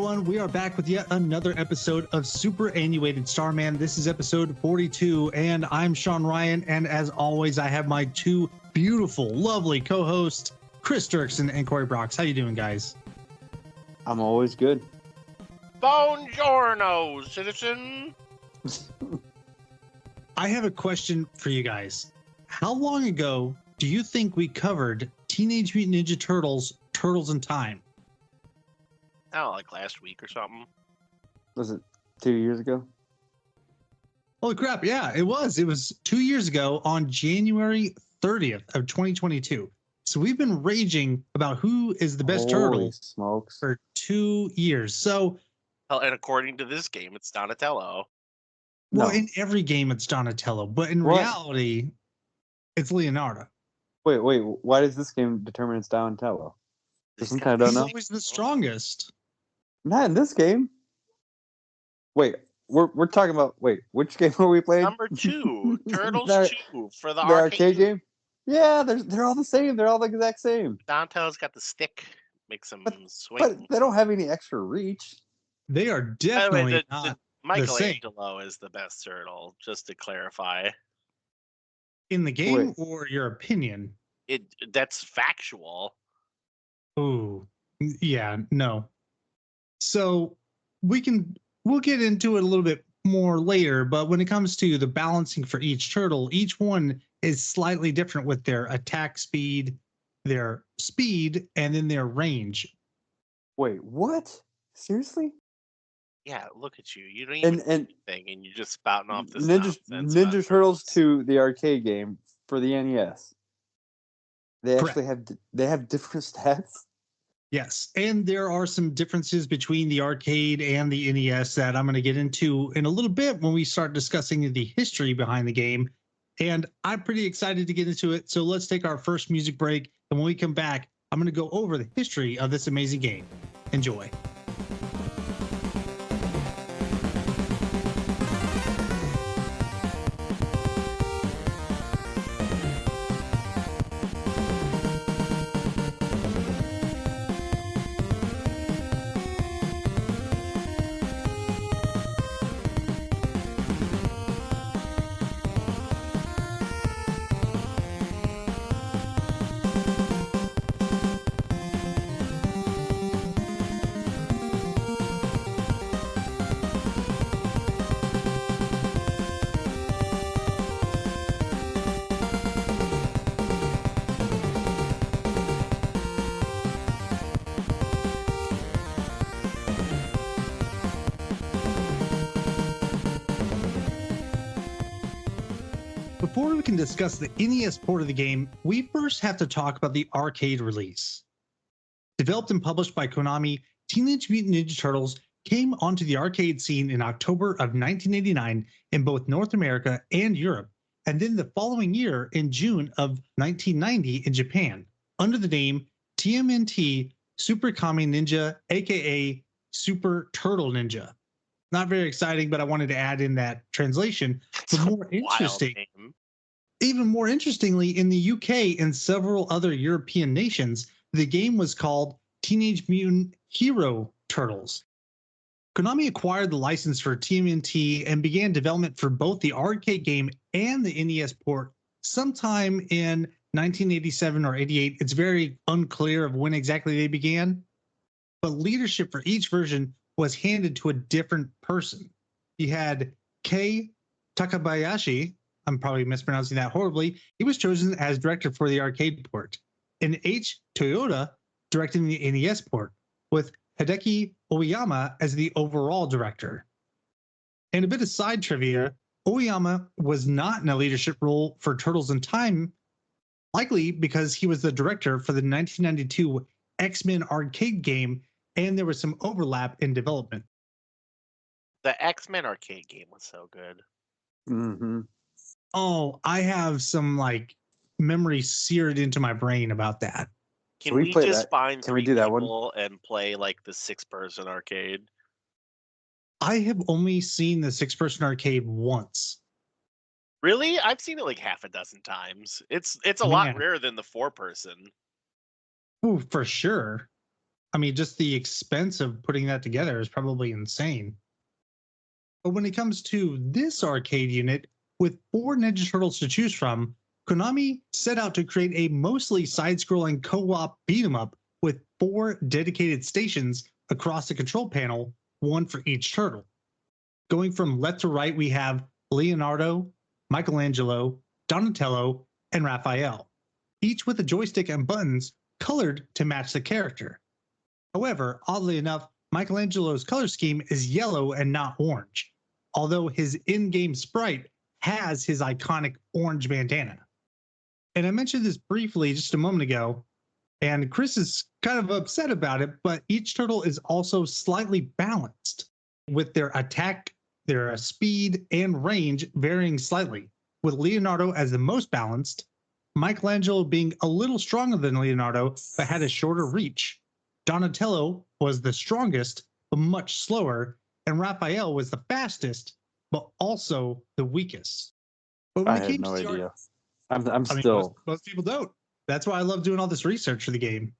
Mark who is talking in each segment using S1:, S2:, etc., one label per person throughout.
S1: everyone. We are back with yet another episode of Superannuated Starman. This is episode 42, and I'm Sean Ryan. And as always, I have my two beautiful, lovely co-hosts, Chris Duerksen and Cory Braucks. How you doing, guys?
S2: I'm always good.
S3: Buongiorno, citizen.
S1: I have a question for you guys. How long ago do you think we covered Teenage Mutant Ninja Turtles, Turtles in Time?
S3: I don't know, like last week or something.
S2: Was it 2 years ago?
S1: Holy crap, yeah, it was. It was 2 years ago on January 30th of 2022. So we've been raging about who is the best turtle
S2: smokes.
S1: for 2 years. So,
S3: Well, and according to this game, it's Donatello.
S1: well,
S2: No.
S1: in every game it's Donatello, but in
S2: What?
S1: reality, it's Leonardo.
S2: Wait. Why does this game determine it's Donatello? Isn't that
S1: He's
S2: know?
S1: always the strongest.
S2: Not in this game. Wait, we're talking about. Wait, which game are we playing?
S3: Number 2, Turtles
S2: The-
S3: 2 for the
S2: The
S3: arcade.
S2: arcade game. Yeah, they're all the same. They're all the exact same.
S3: Donatello's got the stick, makes him swing.
S2: But they don't have any extra reach.
S1: They are
S3: By the way,
S1: definitely not
S3: Michelangelo is the best turtle, just to clarify.
S1: in the game,
S2: Wait.
S1: or your opinion.
S3: That's factual.
S1: Ooh, yeah, no. So we'll get into it a little bit more later, but when it comes to the balancing for each turtle, each one is slightly different with their attack speed, and then their range.
S2: Wait, what? Seriously?
S3: Yeah, look at you. You don't even
S2: And
S3: do anything, and you're just spouting off this
S2: Ninja
S3: nonsense about
S2: Turtles 2, the arcade game for the NES. They
S1: Correct.
S2: actually have different stats.
S1: Yes, and there are some differences between the arcade and the NES that I'm going to get into in a little bit when we start discussing the history behind the game. And I'm pretty excited to get into it. So let's take our first music break. And when we come back, I'm going to go over the history of this amazing game. Enjoy. Before we can discuss the NES port of the game, we first have to talk about the arcade release. Developed and published by Konami, Teenage Mutant Ninja Turtles came onto the arcade scene in October of 1989 in both North America and Europe, and then the following year in June of 1990 in Japan, under the name TMNT Super Kami Ninja, aka Super Turtle Ninja. Not very exciting, but I wanted to add in that translation.
S3: It's
S1: But
S3: a
S1: more
S3: wild
S1: interesting,
S3: name.
S1: even more interestingly, in the UK and several other European nations, the game was called Teenage Mutant Hero Turtles. Konami acquired the license for TMNT and began development for both the arcade game and the NES port sometime in 1987 or 88. It's very unclear of when exactly they began, but leadership for each version was handed to a different person. You had Kei Takabayashi, I'm probably mispronouncing that horribly. He was chosen as director for the arcade port, and H. Toyota directing the NES port, with Hideki Oyama as the overall director. And a bit of side trivia, Oyama was not in a leadership role for Turtles in Time, likely because he was the director for the 1992 X-Men arcade game, and there was some overlap in development.
S3: The X-Men arcade game was so good.
S2: Mm-hmm.
S1: Oh, I have some memory seared into my brain about that.
S3: Can
S2: we
S3: we
S2: play
S3: just
S2: that?
S3: find
S2: Can we
S3: 3
S2: do that one?
S3: people and play like the 6-person arcade?
S1: I have only seen the 6-person arcade once.
S3: Really? I've seen it like half a dozen times. It's a lot
S1: Man.
S3: rarer than the 4-person.
S1: Ooh, for sure. I mean, just the expense of putting that together is probably insane. But when it comes to this arcade unit, with 4 Ninja Turtles to choose from, Konami set out to create a mostly side-scrolling co-op beat-em-up with 4 dedicated stations across the control panel, one for each turtle. Going from left to right, we have Leonardo, Michelangelo, Donatello, and Raphael, each with a joystick and buttons colored to match the character. However, oddly enough, Michelangelo's color scheme is yellow and not orange, although his in-game sprite has his iconic orange bandana. And I mentioned this briefly just a moment ago, and Chris is kind of upset about it, but each turtle is also slightly balanced, with their attack, their speed, and range varying slightly, with Leonardo as the most balanced, Michelangelo being a little stronger than Leonardo, but had a shorter reach. Donatello was the strongest, but much slower, and Raphael was the fastest, but also the weakest. But when
S2: I
S1: it
S2: had
S1: came
S2: no
S1: to
S2: idea. I'm
S1: I mean,
S2: still.
S1: most people don't. That's why I love doing all this research for the game.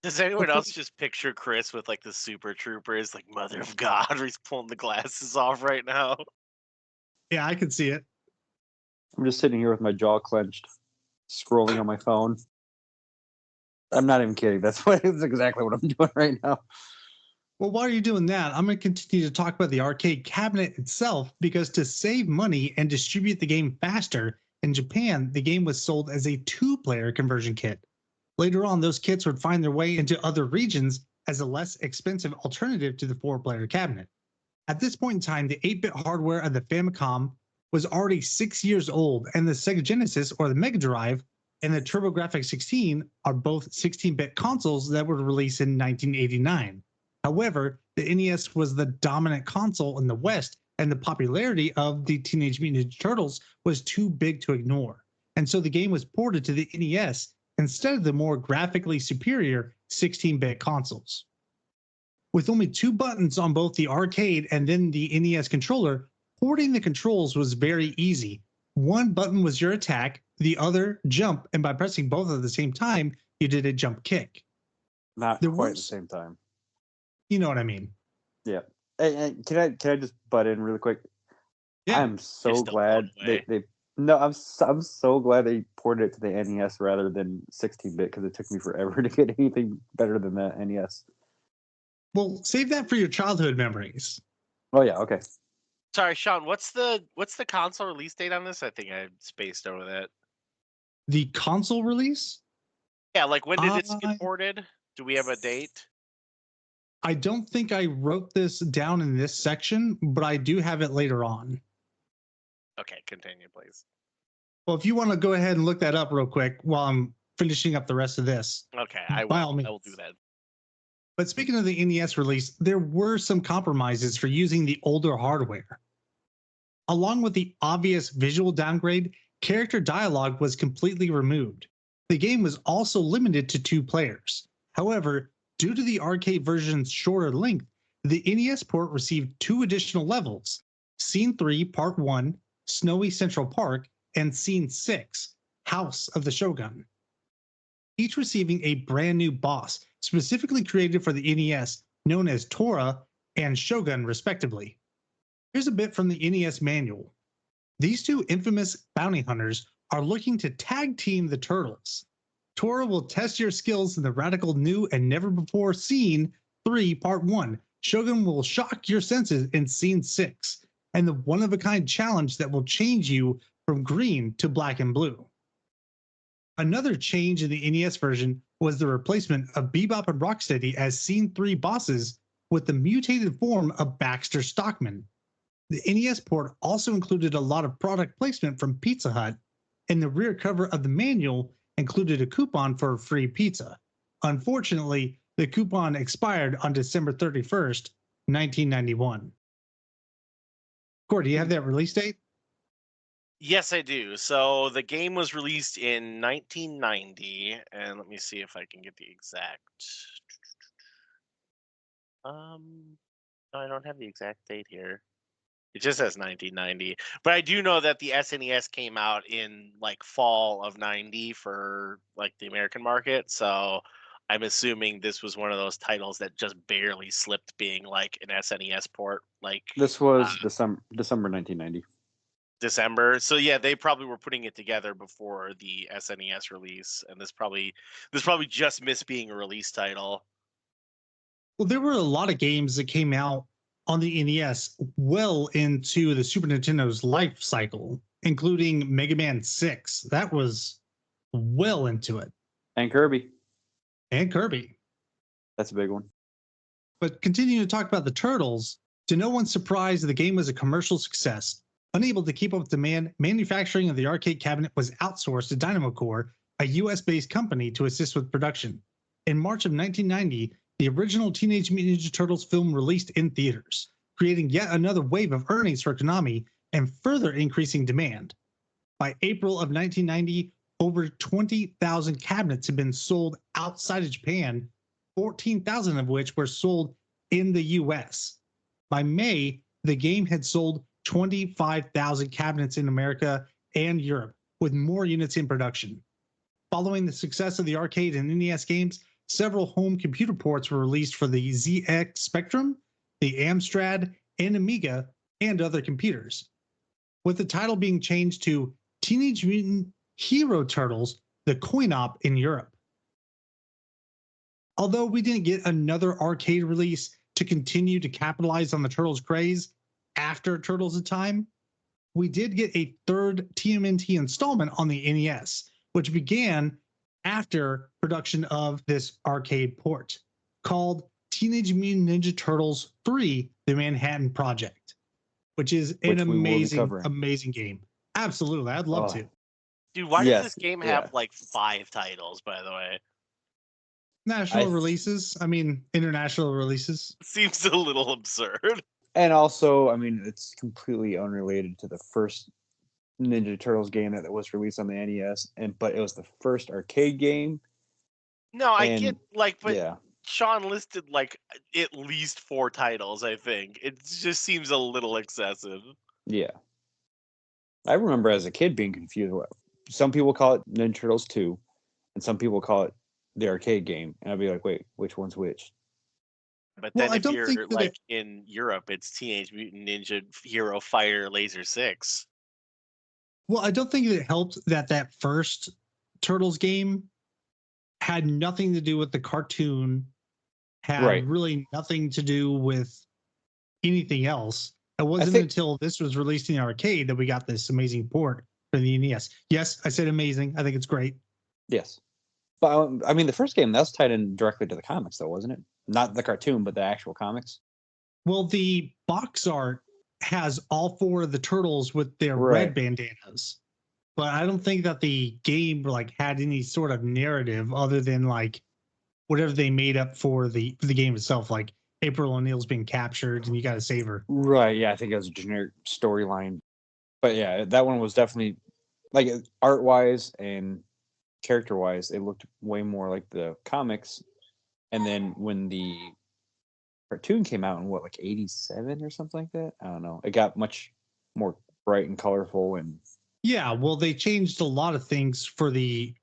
S3: Does anyone
S1: Okay.
S3: else just picture Chris with like the Super Troopers, like Mother of God, where he's pulling the glasses off right now?
S1: Yeah, I can see it.
S2: I'm just sitting here with my jaw clenched, scrolling on my phone. I'm not even kidding. That's exactly what I'm doing right now.
S1: Well, while you're doing that, I'm going to continue to talk about the arcade cabinet itself because to save money and distribute the game faster, in Japan, the game was sold as a 2-player conversion kit. Later on, those kits would find their way into other regions as a less expensive alternative to the 4-player cabinet. At this point in time, the 8-bit hardware of the Famicom was already 6 years old, and the Sega Genesis or the Mega Drive and the TurboGrafx-16 are both 16-bit consoles that were released in 1989. However, the NES was the dominant console in the West, and the popularity of the Teenage Mutant Ninja Turtles was too big to ignore. And so the game was ported to the NES instead of the more graphically superior 16-bit consoles. With only 2 buttons on both the arcade and then the NES controller, porting the controls was very easy. One button was your attack, the other jump, and by pressing both at the same time, you did a jump kick.
S2: Not
S1: There
S2: quite at the
S1: was-
S2: same time.
S1: You know what I mean?
S2: Yeah. Hey, can I just butt in really quick?
S1: Yeah.
S2: I'm so
S3: You're still
S2: glad
S3: blown away.
S2: they no, I'm so glad they ported it to the NES rather than 16-bit because it took me forever to get anything better than the NES.
S1: Well, save that for your childhood memories.
S2: Oh yeah, okay.
S3: Sorry, Sean. What's the console release date on this? I think I spaced over that.
S1: The console release?
S3: Yeah, like when did this
S1: I-
S3: get ported? Do we have a date?
S1: I don't think I wrote this down in this section, but I do have it later on.
S3: Okay, continue, please.
S1: Well, if you want to go ahead and look that up real quick while I'm finishing up the rest of this.
S3: Okay, I
S1: By all
S3: will.
S1: means.
S3: I will do that.
S1: But speaking of the NES release, there were some compromises for using the older hardware. Along with the obvious visual downgrade, character dialogue was completely removed. The game was also limited to 2 players. However, due to the arcade version's shorter length, the NES port received 2 additional levels: Scene 3, Part 1, Snowy Central Park, and Scene 6, House of the Shogun, each receiving a brand new boss specifically created for the NES, known as Tora and Shogun, respectively. Here's a bit from the NES manual. These 2 infamous bounty hunters are looking to tag team the Turtles. Tora will test your skills in the radical new and never before seen 3 Part 1. Shogun will shock your senses in Scene 6, and the one-of-a-kind challenge that will change you from green to black and blue. Another change in the NES version was the replacement of Bebop and Rocksteady as Scene 3 bosses with the mutated form of Baxter Stockman. The NES port also included a lot of product placement from Pizza Hut, and the rear cover of the manual included a coupon for a free pizza. Unfortunately, the coupon expired on December 31st, 1991. Cory, do you have that release date?
S3: Yes, I do. So the game was released in 1990, and let me see if I can get the exact. No, I don't have the exact date here. It just says 1990, but I do know that the SNES came out in like fall of 90 for like the American market. So I'm assuming this was one of those titles that just barely slipped being like an SNES port, like
S2: This was December 1990.
S3: December. So yeah, they probably were putting it together before the SNES release, and this probably just missed being a release title.
S1: Well, there were a lot of games that came out on the NES well into the Super Nintendo's life cycle, including Mega Man 6. That was well into it.
S2: And Kirby.
S1: And Kirby.
S2: That's a big one.
S1: But continuing to talk about the Turtles, to no one's surprise, the game was a commercial success. Unable to keep up with demand, manufacturing of the arcade cabinet was outsourced to Dynamo Core, a US-based company, to assist with production. In March of 1990, the original Teenage Mutant Ninja Turtles film released in theaters, creating yet another wave of earnings for Konami and further increasing demand. By April of 1990, over 20,000 cabinets had been sold outside of Japan, 14,000 of which were sold in the US. By May, the game had sold 25,000 cabinets in America and Europe, with more units in production. Following the success of the arcade and NES games, several home computer ports were released for the ZX Spectrum, the Amstrad, and Amiga, and other computers, with the title being changed to Teenage Mutant Hero Turtles, the coin-op in Europe. Although we didn't get another arcade release to continue to capitalize on the Turtles craze after Turtles in Time, we did get a third TMNT installment on the NES, which began after production of this arcade port, called Teenage Mutant Ninja Turtles 3: The Manhattan Project, which is an amazing game. Absolutely, I'd love to.
S3: Dude, why does this game have like 5 titles, by the way?
S1: International releases.
S3: Seems a little absurd.
S2: And also, I mean, it's completely unrelated to the first Ninja Turtles game that was released on the NES, but it was the first arcade game.
S3: No, I get but Sean listed like at least 4 titles, I think. It just seems a little excessive.
S2: Yeah. I remember as a kid being confused. Some people call it Ninja Turtles 2, and some people call it the arcade game. And I'd be like, wait, which one's which?
S3: But then if you're like in Europe, it's Teenage Mutant Ninja Hero Fire Laser 6.
S1: Well, I don't think it helped that first Turtles game had nothing to do with the cartoon, had really nothing to do with anything else. It wasn't until this was released in the arcade that we got this amazing port for the NES. Yes, I said amazing. I think it's great.
S2: Yes. But I mean, the first game, that was tied in directly to the comics, though, wasn't it? Not the cartoon, but the actual comics.
S1: Well, the box art has all 4 of the turtles with their red bandanas, but I don't think that the game like had any sort of narrative other than like whatever they made up for the game itself, like April O'Neil's being captured and you got to save her.
S2: Right. Yeah, I think it was a generic storyline, but yeah, that one was definitely like art wise and character wise, it looked way more like the comics. And then when the cartoon came out in like 87 or something like that, I don't know, it got much more bright and colorful. And
S1: yeah, well, they changed a lot of things for the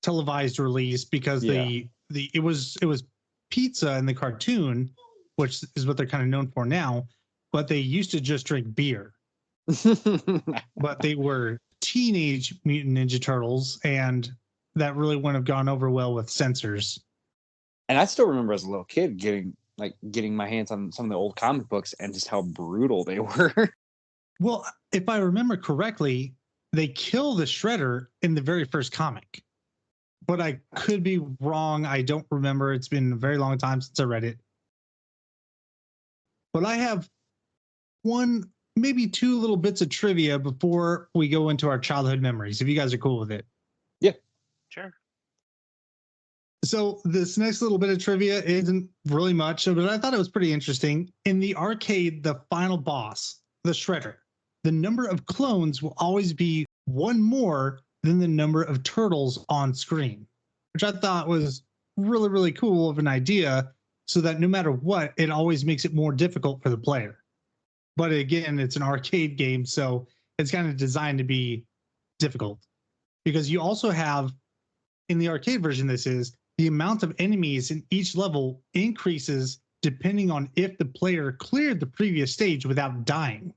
S1: televised release because it was pizza in the cartoon, which is what they're kind of known for now, but they used to just drink beer. But they were Teenage Mutant Ninja Turtles, and that really wouldn't have gone over well with censors.
S2: And I still remember as a little kid getting my hands on some of the old comic books and just how brutal they were.
S1: Well, if I remember correctly, they kill the Shredder in the very first comic. But I could be wrong. I don't remember. It's been a very long time since I read it. But I have one, maybe 2 little bits of trivia before we go into our childhood memories, if you guys are cool with it.
S2: Yeah.
S3: Sure.
S1: So this next little bit of trivia isn't really much, but I thought it was pretty interesting. In the arcade, the final boss, the Shredder, the number of clones will always be 1 more than the number of turtles on screen, which I thought was really, really cool of an idea, so that no matter what, it always makes it more difficult for the player. But again, it's an arcade game, so it's kind of designed to be difficult, because you also have, in the arcade version, the amount of enemies in each level increases depending on if the player cleared the previous stage without dying.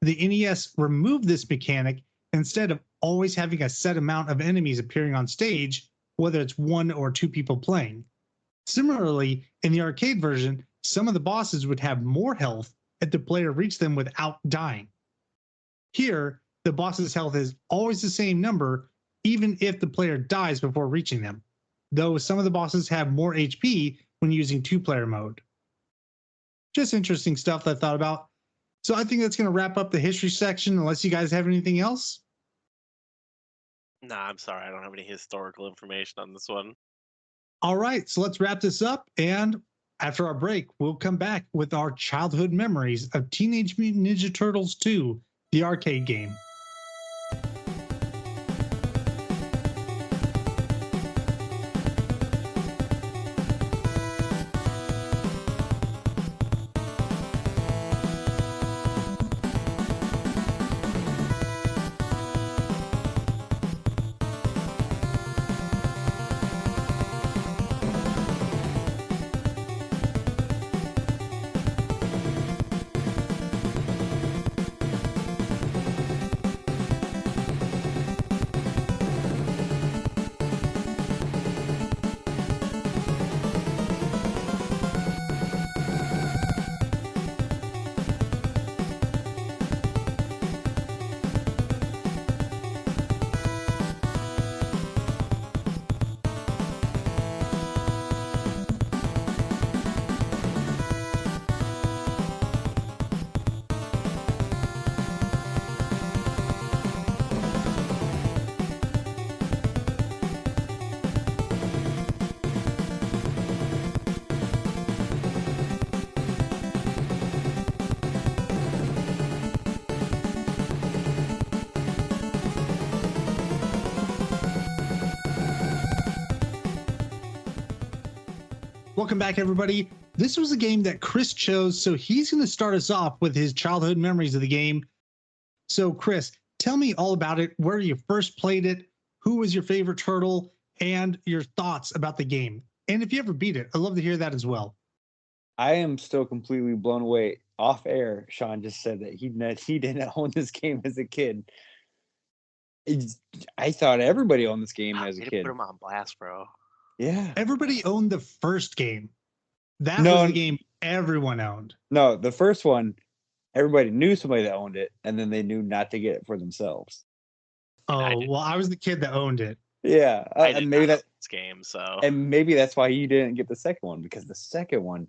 S1: The NES removed this mechanic instead of always having a set amount of enemies appearing on stage, whether it's 1 or 2 people playing. Similarly, in the arcade version, some of the bosses would have more health if the player reached them without dying. Here, the boss's health is always the same number, even if the player dies before reaching them, though some of the bosses have more HP when using 2-player mode. Just interesting stuff that I thought about. So I think that's going to wrap up the history section, unless you guys have anything else.
S3: Nah, I'm sorry. I don't have any historical information on this one.
S1: All right, so let's wrap this up. And after our break, we'll come back with our childhood memories of Teenage Mutant Ninja Turtles 2, the arcade game. Welcome back, everybody. This was a game that Chris chose, so he's going to start us off with his childhood memories of the game. So, Chris, tell me all about it, where you first played it, who was your favorite turtle, and your thoughts about the game. And if you ever beat it, I'd love to hear that as well.
S2: I am still completely blown away. Off air, Sean just said that he didn't own this game as a kid. I thought everybody owned this game as a
S3: Way to
S2: kid.
S3: put him on blast, bro.
S2: Yeah.
S1: Everybody owned the first game. That
S2: No,
S1: was the game everyone owned.
S2: No, the first one, everybody knew somebody that owned it, and then they knew not to get it for themselves.
S1: Oh, well, I was the kid that owned it.
S2: Yeah, and maybe
S3: this game. So,
S2: and maybe that's why you didn't get the second one, because the second one,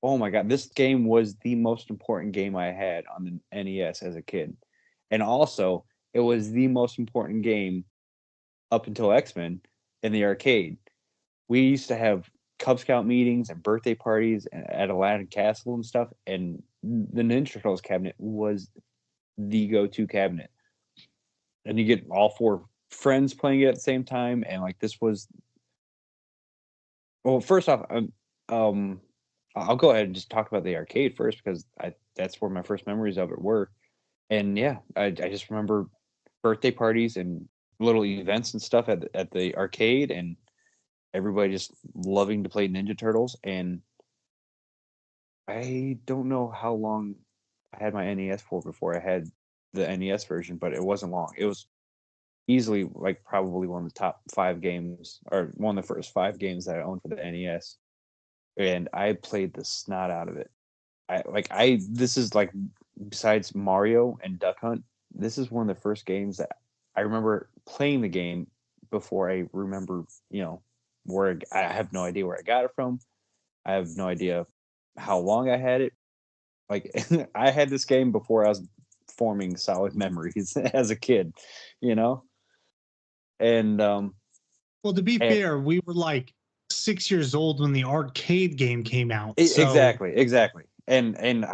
S2: oh my god, this game was the most important game I had on the NES as a kid, and also it was the most important game up until X-Men in the arcade. We used to have Cub Scout meetings and birthday parties at Aladdin Castle and stuff, and the Ninja Turtles cabinet was the go-to cabinet. And you get all 4 friends playing it at the same time, and like this was. Well, first off, I'll go ahead and just talk about the arcade first, because that's where my first memories of it were. And yeah, I just remember birthday parties and little events and stuff at the arcade, and everybody just loving to play Ninja Turtles. And I don't know how long I had my NES for before I had the NES version, but it wasn't long. It was easily like probably one of the top 5 games, or one of the first 5 games that I owned for the NES. And I played the snot out of it. This is like, besides Mario and Duck Hunt, this is one of the first games that I remember playing the game before I remember, where I have no idea where I got it from. I have no idea how long I had it. Like, I had this game before I was forming solid memories as a kid, And
S1: well, to be fair, we were like 6 years old when the arcade game came out. So.
S2: Exactly. And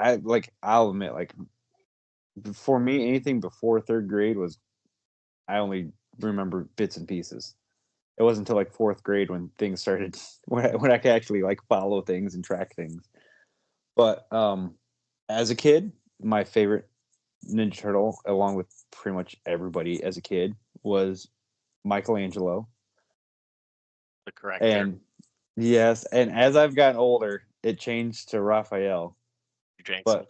S2: I'll admit, like, for me, anything before 3rd grade I only remember bits and pieces. It wasn't until like 4th grade when things started, when I could actually like follow things and track things. But as a kid, my favorite Ninja Turtle, along with pretty much everybody as a kid, was Michelangelo.
S3: The corrector.
S2: And Yes, and as I've gotten older, it changed to Raphael.
S3: You drank some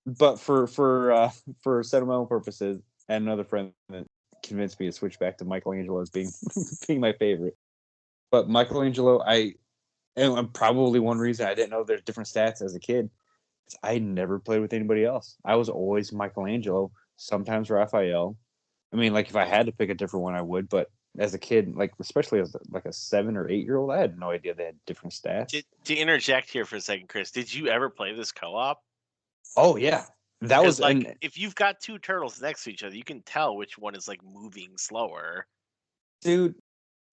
S2: But
S3: Kool-Aid.
S2: for sentimental purposes, and another friend that convinced me to switch back to Michelangelo as being being my favorite. But Michelangelo, and probably one reason I didn't know there's different stats as a kid. Is I never played with anybody else. I was always Michelangelo, sometimes Raphael. I mean, like if I had to pick a different one, I would. But as a kid, like especially as like a 7 or 8 year old, I had no idea they had different stats.
S3: To interject here for a second, Chris, did you ever play this co-op?
S2: Oh yeah, that
S3: Because
S2: was
S3: like,
S2: and
S3: if you've got two turtles next to each other, you can tell which one is like moving slower.
S2: dude.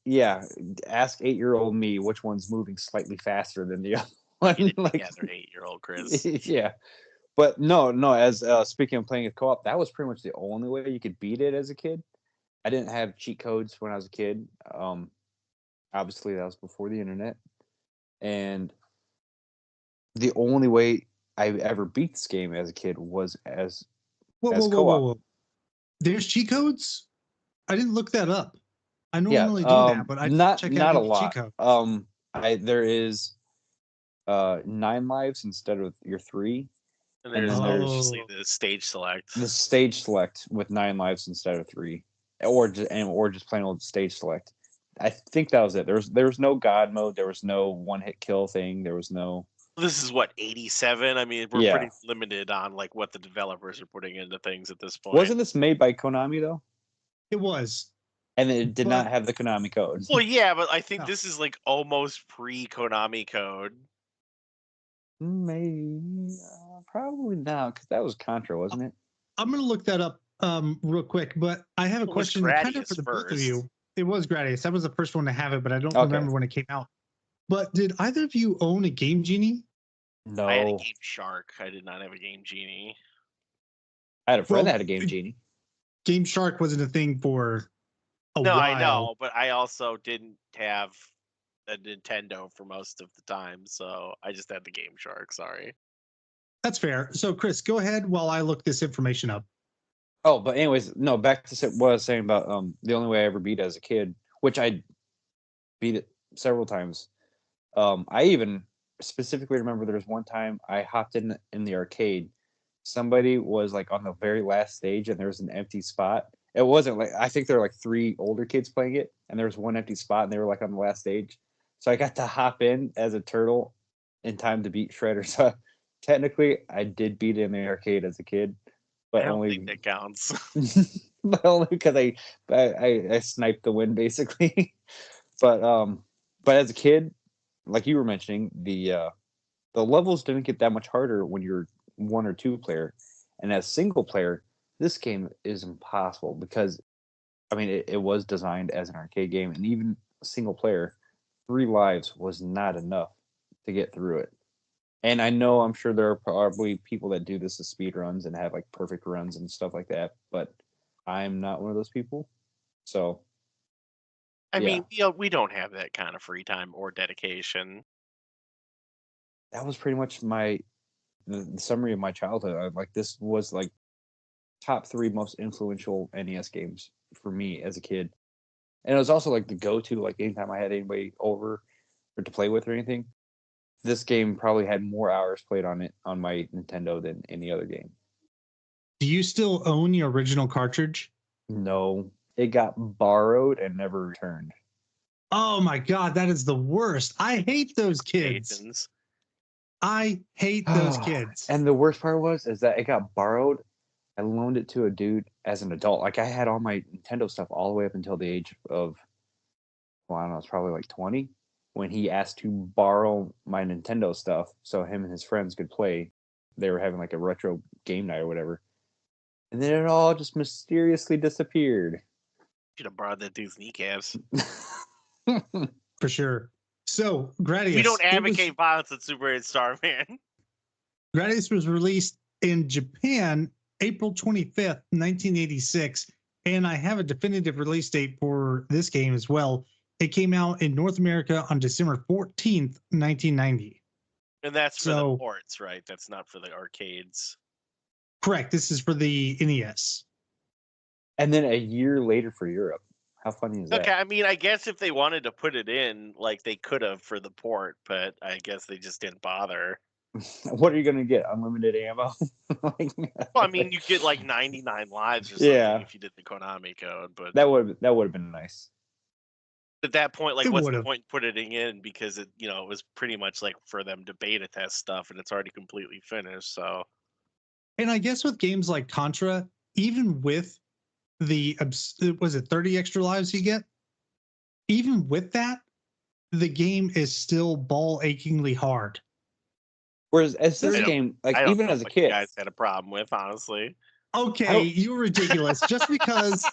S2: Yeah, ask 8-year-old me which one's moving slightly faster than the other one.
S3: Get it
S2: Like,
S3: together, 8-year-old Chris.
S2: yeah, but no. As speaking of playing a co-op, that was pretty much the only way you could beat it as a kid. I didn't have cheat codes when I was a kid. Obviously, that was before the internet, and the only way I ever beat this game as a kid was as co-op.
S1: Whoa. There's cheat codes? I didn't look that up. I
S2: Yeah,
S1: normally do that, but I didn't
S2: not
S1: check out
S2: a
S1: any cheat
S2: lot.
S1: codes.
S2: There is 9 lives instead of your 3,
S3: And
S2: and
S3: there's
S2: then there's
S3: obviously the stage select.
S2: the stage select with 9 lives instead of 3, or just plain old stage select. I think that was it. There was no god mode. There was no one hit kill thing. There was no.
S3: This is what, 87? I mean, we're
S2: Yeah.
S3: pretty limited on like what the developers are putting into things at this point.
S2: Wasn't this made by Konami though?
S1: It was.
S2: And it did
S1: But-
S2: not have the Konami code.
S3: Well, yeah, but I think
S1: No.
S3: this is like almost pre-Konami code.
S2: Maybe, probably not, because that was Contra, wasn't it?
S1: I'm going to look that up real quick, but I have a
S3: It was
S1: question kind of
S3: Gradius
S1: for the both of
S3: first.
S1: you. It was Gradius. That was the first one to have it, but I don't
S2: Okay.
S1: remember when it came out. But did either of you own a Game Genie?
S2: No.
S3: I had a Game Shark. I did not have a Game Genie.
S2: I had a friend
S1: Well,
S2: that had a Game Genie.
S1: Game Shark wasn't a thing for a
S3: No,
S1: while.
S3: I know, but I also didn't have a Nintendo for most of the time, so I just had the Game Shark. Sorry.
S1: That's fair. So, Chris, go ahead while I look this information up.
S2: Oh, but anyways, no, back to what I was saying about the only way I ever beat it as a kid, which I beat it several times. I even specifically remember there was one time I hopped in the arcade. Somebody was like on the very last stage and there was an empty spot. It wasn't like, I think there were like 3 older kids playing it and there was one empty spot and they were like on the last stage. So I got to hop in as a turtle in time to beat Shredder. So technically I did beat it in the arcade as a kid, but
S3: I don't
S2: only
S3: think that counts.
S2: but only because I sniped the win basically. But as a kid, like you were mentioning, the levels didn't get that much harder when you're 1 or 2 player, and as single player, this game is impossible because, I mean, it was designed as an arcade game, and even single player, 3 lives was not enough to get through it. And I know, I'm sure there are probably people that do this as speed runs and have like perfect runs and stuff like that, but I'm not one of those people. So
S3: I
S2: Yeah.
S3: mean, we don't have that kind of free time or dedication.
S2: that was pretty much the summary of my childhood. Like this was like top 3 most influential NES games for me as a kid, and it was also like the go-to. Like anytime I had anybody over or to play with or anything, this game probably had more hours played on it on my Nintendo than any other game.
S1: Do you still own your original cartridge?
S2: No, it got borrowed and never returned.
S1: Oh my God, that is the worst. I hate those kids.
S3: Asians.
S1: I hate those kids.
S2: And the worst part is that it got borrowed. I loaned it to a dude as an adult. Like I had all my Nintendo stuff all the way up until the age of, well, I don't know, it's probably like 20 when he asked to borrow my Nintendo stuff so him and his friends could play. They were having like a retro game night or whatever. And then it all just mysteriously disappeared.
S3: Should have borrowed that dude's kneecaps.
S1: For sure. So, Gradius.
S3: We don't advocate violence at Superannuated Starman.
S1: Gradius was released in Japan April 25th, 1986. And I have a definitive release date for this game as well. It came out in North America on December 14th, 1990.
S3: And that's for the ports, right? That's not for the arcades.
S1: Correct. This is for the NES.
S2: And then a year later for Europe. How funny is
S3: Okay,
S2: that?
S3: I mean, I guess if they wanted to put it in, like they could have for the port, but I guess they just didn't bother.
S2: What are you gonna get? Unlimited ammo? Like,
S3: Well, I mean, you get like 99 lives or something
S2: yeah,
S3: if you did the Konami code, but
S2: that would have been nice.
S3: at that point, like,
S1: It
S3: what's
S1: would
S3: the
S1: have.
S3: point in putting it in because it was pretty much like for them to beta test stuff, and it's already completely finished. So
S1: And I guess with games like Contra, even with was it 30 extra lives you get? Even with that, the game is still ball achingly hard.
S2: Whereas as
S1: There's
S2: this
S3: I don't,
S2: game, like
S3: I don't
S2: even
S3: know
S2: as a
S3: what you
S2: kid,
S3: guys had a problem with, honestly.
S2: I
S1: okay,
S2: don't.
S1: you're ridiculous. Just because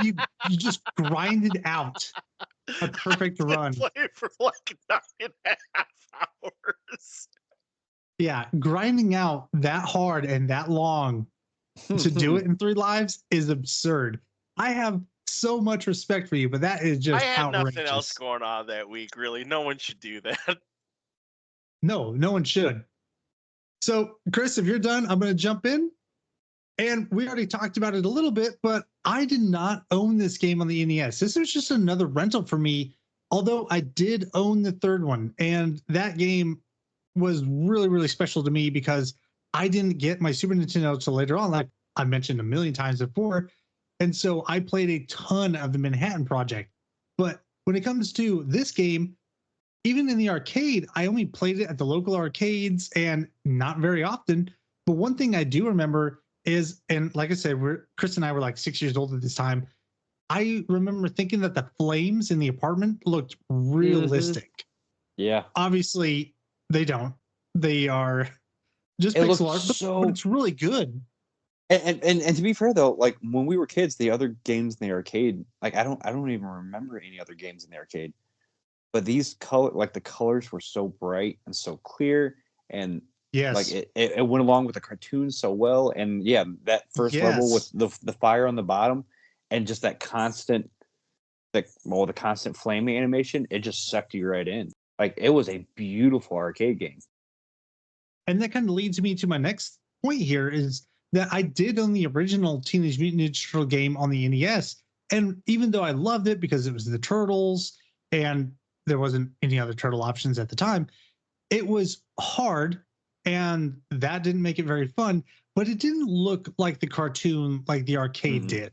S1: you just grinded out a perfect
S3: I
S1: run.
S3: play it for like 9.5 hours.
S1: Yeah, grinding out that hard and that long to do it in 3 lives is absurd. I have so much respect for you, but that is
S3: I
S1: just
S3: had nothing else
S1: outrageous.
S3: going on that week, really. No one should do that.
S1: No, no one should. So, Chris, if you're done, I'm going to jump in. And we already talked about it a little bit, but I did not own this game on the NES. This was just another rental for me, although I did own the third one. And that game was really, really special to me because I didn't get my Super Nintendo until later on, like I mentioned a million times before. And so I played a ton of the Manhattan Project. But when it comes to this game, even in the arcade, I only played it at the local arcades and not very often. But one thing I do remember is, and like I said, Chris and I were like 6 years old at this time. I remember thinking that the flames in the apartment looked realistic.
S2: Yeah,
S1: Obviously, they don't. They are just
S2: it looked
S1: pixel art, but
S2: so.
S1: it's really good.
S2: And to be fair though, like when we were kids, the other games in the arcade, like I don't even remember any other games in the arcade. But the colors were so bright and so clear, and like
S1: Yes.
S2: it went along with the cartoon so well. And yeah, that first level with
S1: Yes.
S2: the fire on the bottom, and just that constant, the constant flaming animation, it just sucked you right in. Like it was a beautiful arcade game.
S1: And that kind of leads me to my next point here is that I did own the original Teenage Mutant Ninja Turtle game on the NES. And even though I loved it because it was the Turtles and there wasn't any other turtle options at the time, it was hard and that didn't make it very fun, but it didn't look like the cartoon like the arcade
S2: Mm-mm.
S1: did.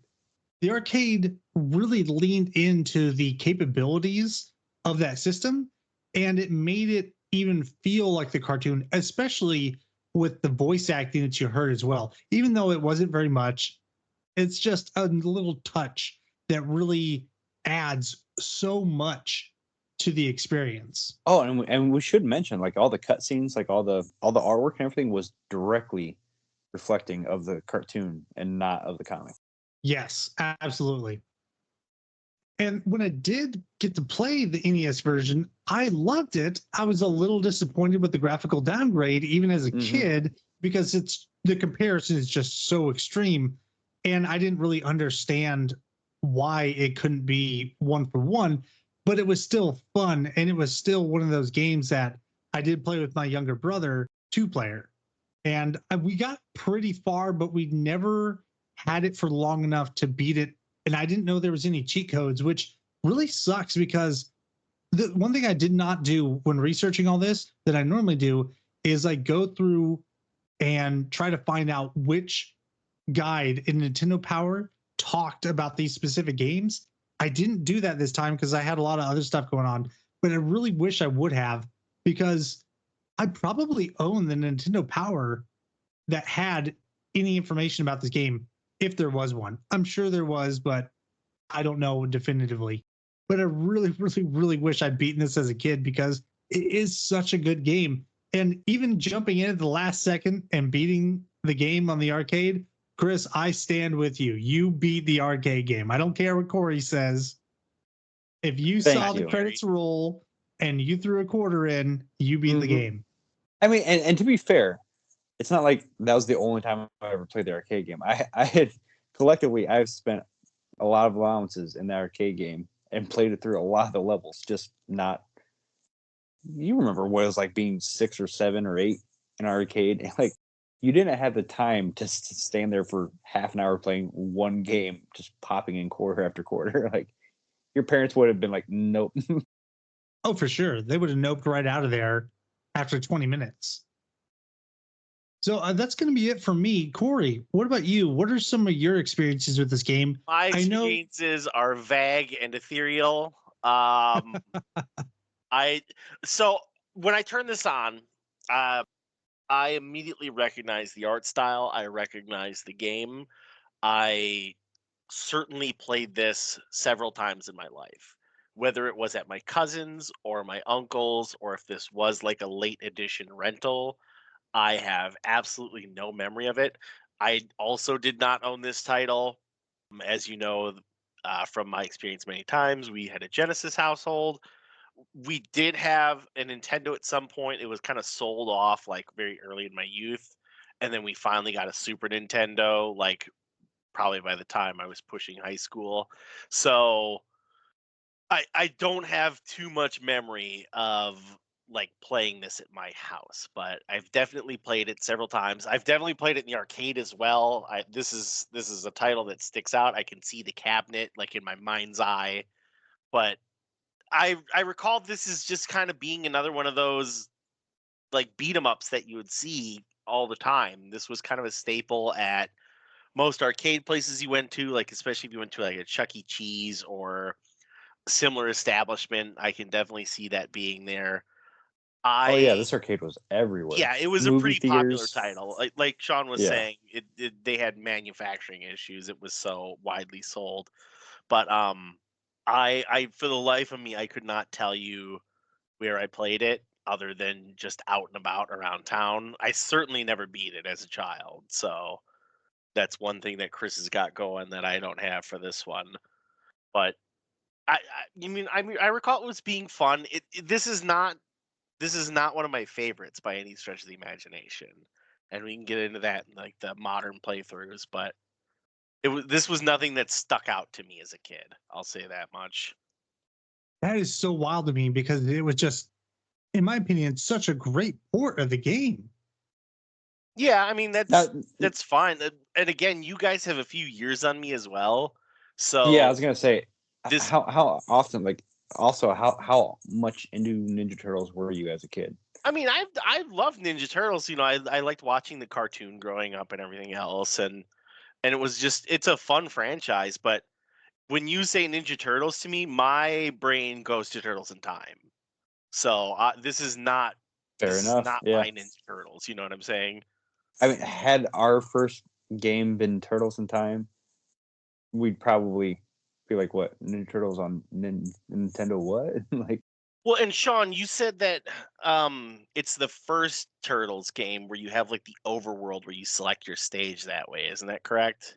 S1: The arcade really leaned into the capabilities of that system and it made it even feel like the cartoon, especially with the voice acting that you heard as well. Even though it wasn't very much, it's just a little touch that really adds so much to the experience.
S2: Oh, and we should mention like all the cutscenes, like all the artwork and everything was directly reflecting of the cartoon and not of the comic.
S1: Yes, absolutely. And when I did get to play the NES version, I loved it. I was a little disappointed with the graphical downgrade, even as a
S2: Mm-hmm.
S1: kid, because the comparison is just so extreme. And I didn't really understand why it couldn't be one for one, but it was still fun. And it was still one of those games that I did play with my younger brother, 2 player. And we got pretty far, but we never had it for long enough to beat it. And I didn't know there was any cheat codes, which really sucks because the one thing I did not do when researching all this that I normally do is I go through and try to find out which guide in Nintendo Power talked about these specific games. I didn't do that this time because I had a lot of other stuff going on, but I really wish I would have because I probably own the Nintendo Power that had any information about this game if there was one. I'm sure there was, but I don't know definitively. But I really, really, really wish I'd beaten this as a kid because it is such a good game. And even jumping in at the last second and beating the game on the arcade, Chris, I stand with you. You beat the arcade game. I don't care what Cory says. If you
S2: Thank
S1: saw the
S2: you.
S1: credits roll and you threw a quarter in, you beat the
S2: Mm-hmm.
S1: game.
S2: I mean, and to be fair, it's not like that was the only time I ever played the arcade game. I had collectively I've spent a lot of allowances in the arcade game and played it through a lot of the levels. Just not. You remember what it was like being 6 or 7 or 8 in an arcade? Like you didn't have the time to stand there for half an hour playing one game, just popping in quarter after quarter. Like your parents would have been like, nope.
S1: Oh, for sure. They would have noped right out of there after 20 minutes. So that's going to be it for me. Cory, what about you? What are some of your experiences with this game?
S3: My
S1: I know.
S3: experiences are vague and ethereal. I so when I turn this on, uh, I immediately recognize the art style. I recognize the game. I certainly played this several times in my life, whether it was at my cousin's or my uncle's, or if this was like a late edition rental. I have absolutely no memory of it. I also did not own this title. As you know, from my experience many times, we had a Genesis household. We did have a Nintendo at some point. It was kind of sold off like very early in my youth. And then we finally got a Super Nintendo, like probably by the time I was pushing high school. So I don't have too much memory of like playing this at my house, but I've definitely played it several times. I've definitely played it in the arcade as well. This is a title that sticks out. I can see the cabinet like in my mind's eye, but I recall this is just kind of being another one of those like beat 'em ups that you would see all the time. This was kind of a staple at most arcade places you went to, like especially if you went to like a Chuck E. Cheese or similar establishment. I can definitely see that being there.
S2: Oh yeah,
S3: I
S2: this arcade was everywhere.
S3: Yeah, it was a
S2: Movie
S3: pretty popular
S2: theaters.
S3: title. Like Sean was
S2: Yeah.
S3: saying, they had manufacturing issues. It was so widely sold. But I for the life of me I could not tell you where I played it other than just out and about around town. I certainly never beat it as a child. So that's one thing that Chris has got going that I don't have for this one. But I recall it was being fun. This is not one of my favorites by any stretch of the imagination, and we can get into that in like the modern playthroughs. But this was nothing that stuck out to me as a kid. I'll say that much.
S1: That is so wild to me because it was just, in my opinion, such a great port of the game.
S3: Yeah, I mean
S2: Now,
S3: that's fine. And again, you guys have a few years on me as well,
S2: yeah, I
S3: so
S2: was gonna say,
S3: this.
S2: how often, like, also how much into Ninja Turtles were you as a kid?
S3: I mean, I love Ninja Turtles. I liked watching the cartoon growing up and everything else, and it was just it's a fun franchise. But when you say Ninja Turtles to me, my brain goes to Turtles in Time. So this is not
S2: Fair
S3: this is
S2: enough.
S3: not
S2: Yeah.
S3: my Ninja Turtles. You know what I'm saying?
S2: I mean, had our first game been Turtles in Time, we'd probably be like, what, Ninja Turtles on Nintendo? What? Like,
S3: Well, and Sean, you said that it's the first Turtles game where you have like the overworld where you select your stage that way. Isn't that correct?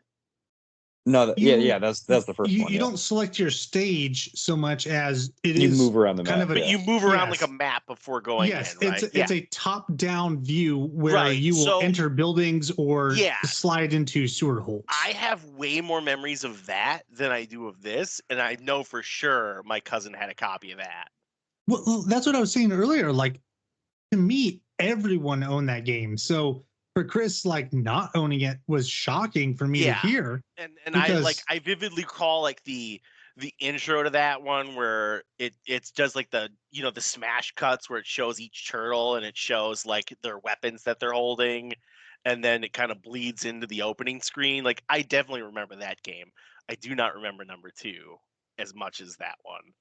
S2: no, yeah,
S1: You
S2: that's the first one.
S1: you
S2: Yeah,
S1: don't select your stage so much as it
S2: you
S1: is
S2: move around the
S1: kind
S2: map.
S1: of a
S3: But
S2: Yeah,
S3: you move around like a
S1: yes.
S3: map before going
S1: Yes,
S3: in,
S1: it's
S3: right? Yeah.
S1: it's a top-down view where
S3: Right.
S1: you will
S3: So
S1: enter buildings or
S3: yeah,
S1: slide into sewer
S3: I
S1: holes.
S3: have way more memories of that than I do of this, and I know for sure my cousin had a copy of that.
S1: Well, that's what I was saying earlier. Like, to me, everyone owned that game. So for Chris, like not owning it was shocking for me to
S3: Yeah.
S1: hear
S3: And
S1: because
S3: I vividly recall like the intro to that one where it's just like the smash cuts where it shows each turtle and it shows like their weapons that they're holding, and then it kind of bleeds into the opening screen. Like I definitely remember that game. I do not remember number 2 as much as that one.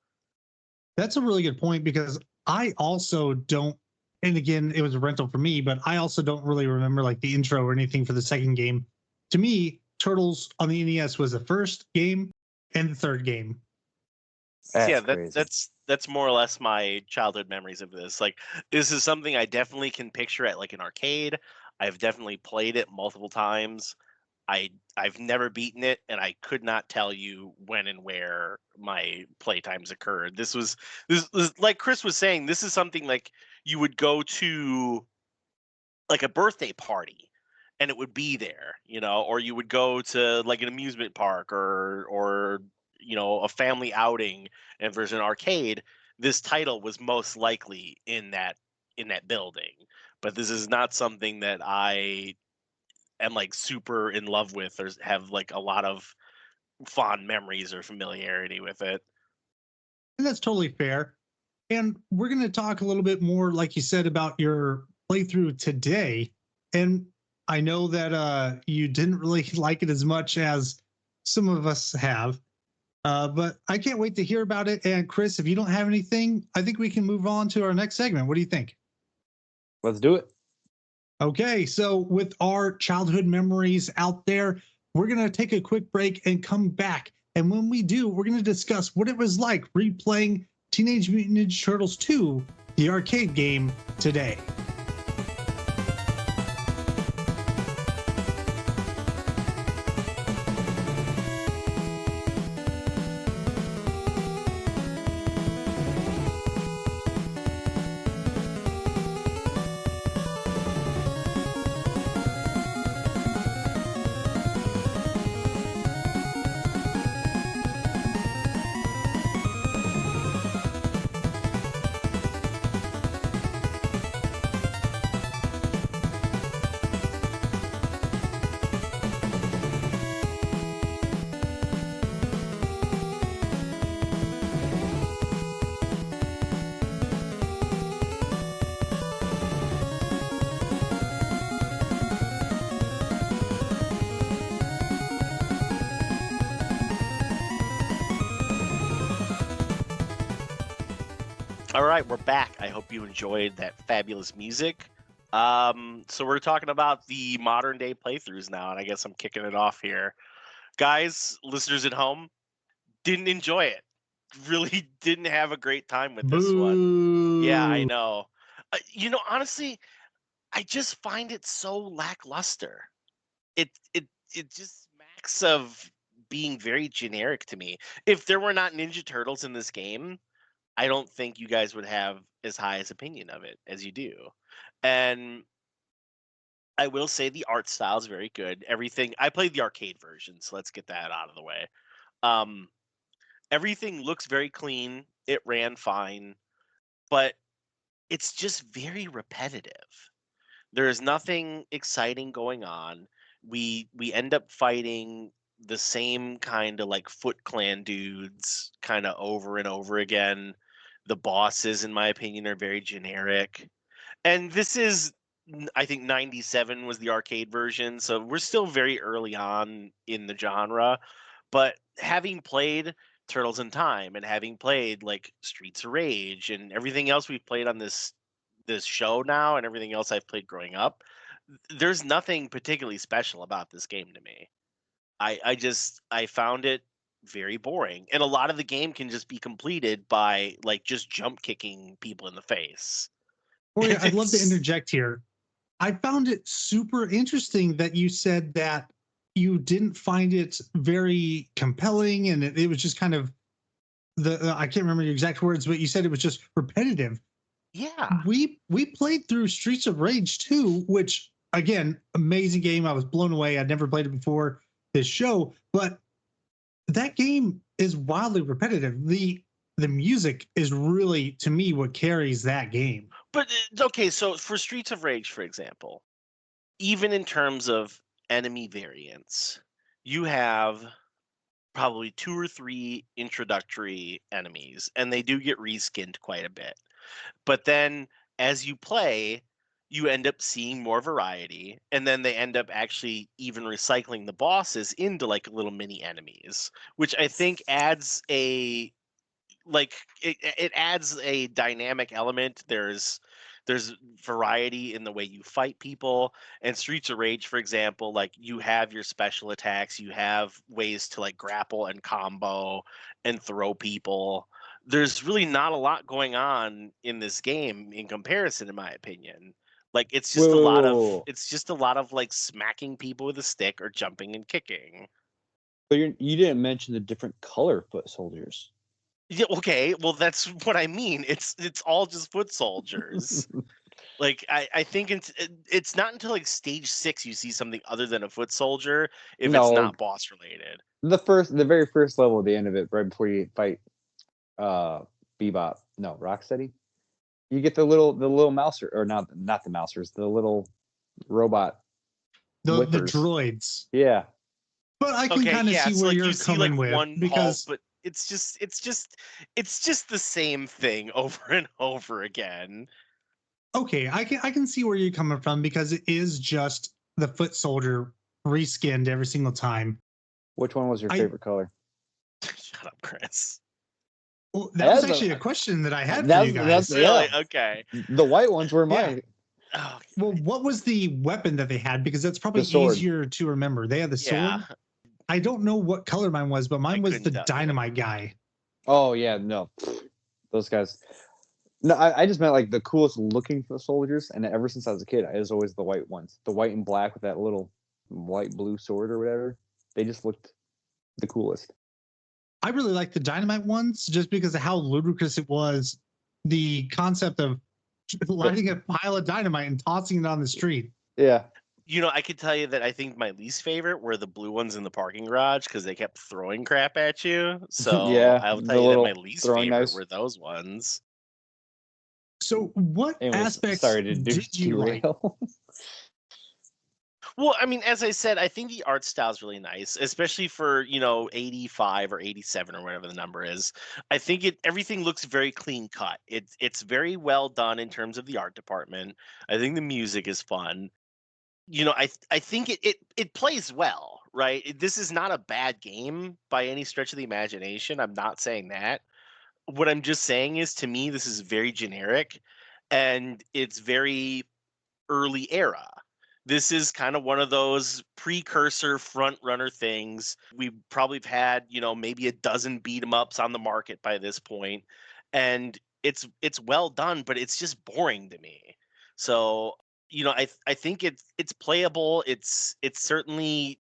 S1: that's a really good point because I also don't. And again, it was a rental for me, but I also don't really remember like the intro or anything for the second game. To me, Turtles on the NES was the first game and the third game.
S3: Yeah,
S2: that's crazy.
S3: that's more or less my childhood memories of this. Like this is something I definitely can picture at like an arcade. I've definitely played it multiple times. I've never beaten it, and I could not tell you when and where my playtimes occurred. This like Chris was saying. This is something like you would go to like a birthday party, and it would be there, or you would go to like an amusement park or a family outing, and if there's an arcade, this title was most likely in that building. But this is not something that I am like super in love with or have like a lot of fond memories or familiarity with it.
S1: And that's totally fair. And we're going to talk a little bit more, like you said, about your playthrough today. And I know that you didn't really like it as much as some of us have, but I can't wait to hear about it. And Chris, if you don't have anything, I think we can move on to our next segment. What do you think?
S2: Let's do it.
S1: Okay, so with our childhood memories out there, we're going to take a quick break and come back. And when we do, we're going to discuss what it was like replaying Teenage Mutant Ninja Turtles 2, the arcade game, today.
S3: All right, we're back. I hope you enjoyed that fabulous music. So we're talking about the modern day playthroughs now, and I guess I'm kicking it off here. Guys, listeners at home, didn't enjoy it. Really didn't have a great time with this one. Yeah, I know. Honestly, I just find it so lackluster. It just smacks of being very generic to me. If there were not Ninja Turtles in this game, I don't think you guys would have as high as opinion of it as you do. And I will say the art style is very good. Everything I played the arcade version, so let's get that out of the way. Um, Everything looks very clean. It ran fine, but it's just very repetitive. There is nothing exciting going on. We end up fighting the same kind of like Foot Clan dudes kind of over and over again. The bosses, in my opinion, are very generic. And this is, I think, 97 was the arcade version. So we're still very early on in the genre. But having played Turtles in Time and having played like Streets of Rage and everything else we've played on this show now and everything else I've played growing up, there's nothing particularly special about this game to me. I found it very boring. And a lot of the game can just be completed by like just jump kicking people in the face.
S1: Cory, I'd love to
S3: It's-
S1: interject here. I found it super interesting that you said that you didn't find it very compelling and it was just kind of I can't remember your exact words, but you said it was just repetitive.
S3: yeah.
S1: We played through Streets of Rage 2, which again, amazing game. I was blown away. I'd never played it before this show, but that game is wildly repetitive. The music is really, to me, what carries that game.
S3: But okay, so for Streets of Rage, for example, even in terms of enemy variants, you have probably 2 or 3 introductory enemies, and they do get reskinned quite a bit. But then as you play, you end up seeing more variety, and then they end up actually even recycling the bosses into like little mini enemies, which I think adds a like it adds a dynamic element. There's variety in the way you fight people. And Streets of Rage, for example, like you have your special attacks, you have ways to like grapple and combo and throw people. There's really not a lot going on in this game in comparison, in my opinion. Like
S2: Whoa.
S3: it's just a lot of like smacking people with a stick or jumping and kicking.
S2: But you didn't mention the different color foot soldiers.
S3: Yeah, okay, well that's what I mean. It's all just foot soldiers. Like I think it's not until like stage 6 you see something other than a foot soldier if it's
S2: No,
S3: not boss related.
S2: the very first level at the end of it, right before you fight Bebop, no, Rocksteady, you get the little mouser, or not the mousers, the little robot
S1: The
S2: whippers.
S1: droids.
S2: Yeah.
S1: But I can kind of see
S3: so
S1: where
S3: like
S1: you're
S3: you see
S1: coming
S3: like
S1: with
S3: one
S1: because
S3: but it's just the same thing over and over again.
S1: okay, I can see where you're coming from because it is just the foot soldier reskinned every single time.
S2: Which one was your favorite color?
S3: Shut up, Chris.
S1: Well, that was actually a question that I had for you guys.
S3: Really? Okay.
S2: The white ones were mine.
S3: Oh,
S1: Well, what was the weapon that they had? Because that's probably
S2: The sword.
S1: easier to remember. They had the sword.
S3: yeah.
S1: I don't know what color mine was, but mine was the
S3: couldn't tell you.
S1: dynamite guy.
S2: Oh yeah, no, those guys. No, I just meant like the coolest looking soldiers, and ever since I was a kid, it was always the white ones, the white and black with that little white blue sword or whatever. They just looked the coolest.
S1: I really like the dynamite ones just because of how ludicrous it was. The concept of lighting a pile of dynamite and tossing it on the street.
S2: Yeah.
S3: I could tell you that I think my least favorite were the blue ones in the parking garage because they kept throwing crap at you. So
S2: Yeah,
S3: I'll
S2: the
S3: tell you that
S2: little
S3: my least
S2: throwing
S3: favorite
S2: knives.
S3: were those ones.
S1: So, what
S2: Anyways,
S1: aspects
S2: sorry to
S1: did you like?
S2: derail.
S3: Well, I mean, as I said, I think the art style is really nice, especially for 85 or 87 or whatever the number is. I think everything looks very clean cut. It's very well done in terms of the art department. I think the music is fun. I think it plays well, right? This is not a bad game by any stretch of the imagination. I'm not saying that. What I'm just saying is, to me, this is very generic, and it's very early era. This is kind of one of those precursor front runner things. We probably have had, maybe a dozen beat 'em ups on the market by this point, and it's well done, but it's just boring to me. So, I think it's playable. It's certainly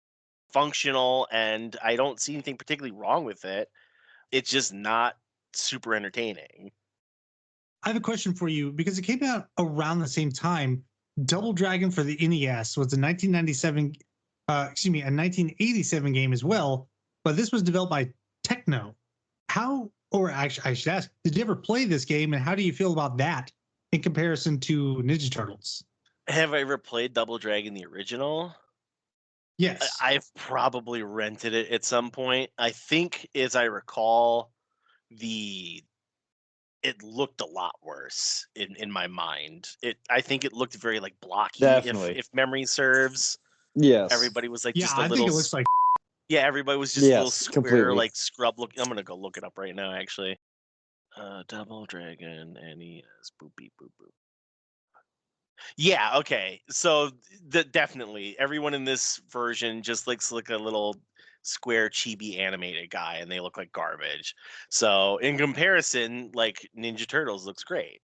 S3: functional, and I don't see anything particularly wrong with it. It's just not super entertaining.
S1: I have a question for you because it came out around the same time. Double Dragon for the NES was a 1997, a 1987 game as well, but this was developed by Techno. How, or actually, I should ask, did you ever play this game, and how do you feel about that in comparison to Ninja Turtles?
S3: Have I ever played Double Dragon the original?
S1: Yes.
S3: I've probably rented it at some point. I think, as I recall, it looked a lot worse in my mind. I think it looked very like blocky.
S2: Definitely.
S3: If memory serves,
S2: Yes.
S3: everybody was like
S1: Yeah,
S3: just a
S1: I
S3: little.
S1: think it looks like.
S3: Yeah, everybody was just a little
S2: Yes,
S3: square,
S2: completely.
S3: like scrub look. I'm gonna go look it up right now, actually. Double Dragon NES. Boop beep boop boop. Yeah, okay. So definitely everyone in this version just looks like a little square chibi animated guy, and they look like garbage. So in comparison, like Ninja Turtles looks great.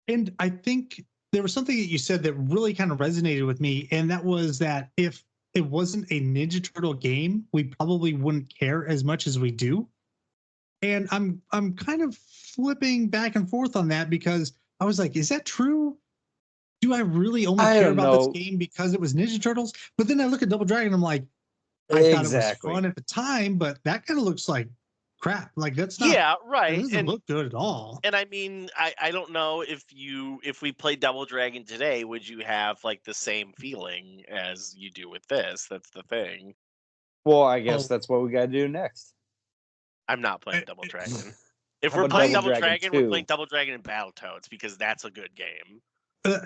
S1: And I think there was something that you said that really kind of resonated with me, and that was that if it wasn't a Ninja Turtle game, we probably wouldn't care as much as we do. And I'm kind of flipping back and forth on that because I was like, is that true? Do I really only
S2: I
S1: care
S2: don't
S1: about this
S2: know.
S1: game because it was Ninja Turtles? But then I look at Double Dragon, I'm like, I thought it was
S2: Exactly.
S1: fun at the time, but that kind of looks like crap. Like that's not.
S3: Yeah,
S1: It
S3: right.
S1: doesn't look good at all.
S3: And I mean, I don't know if we played Double Dragon today, would you have like the same feeling as you do with this? That's the thing.
S2: Well, I guess
S1: Oh.
S2: that's what we got to do next.
S3: I'm not playing Double Dragon. If
S2: How
S3: we're
S2: about
S3: playing
S2: Double
S3: Double
S2: Dragon
S3: Dragon, we're
S2: 2?
S3: playing Double Dragon and Battletoads because that's a good game.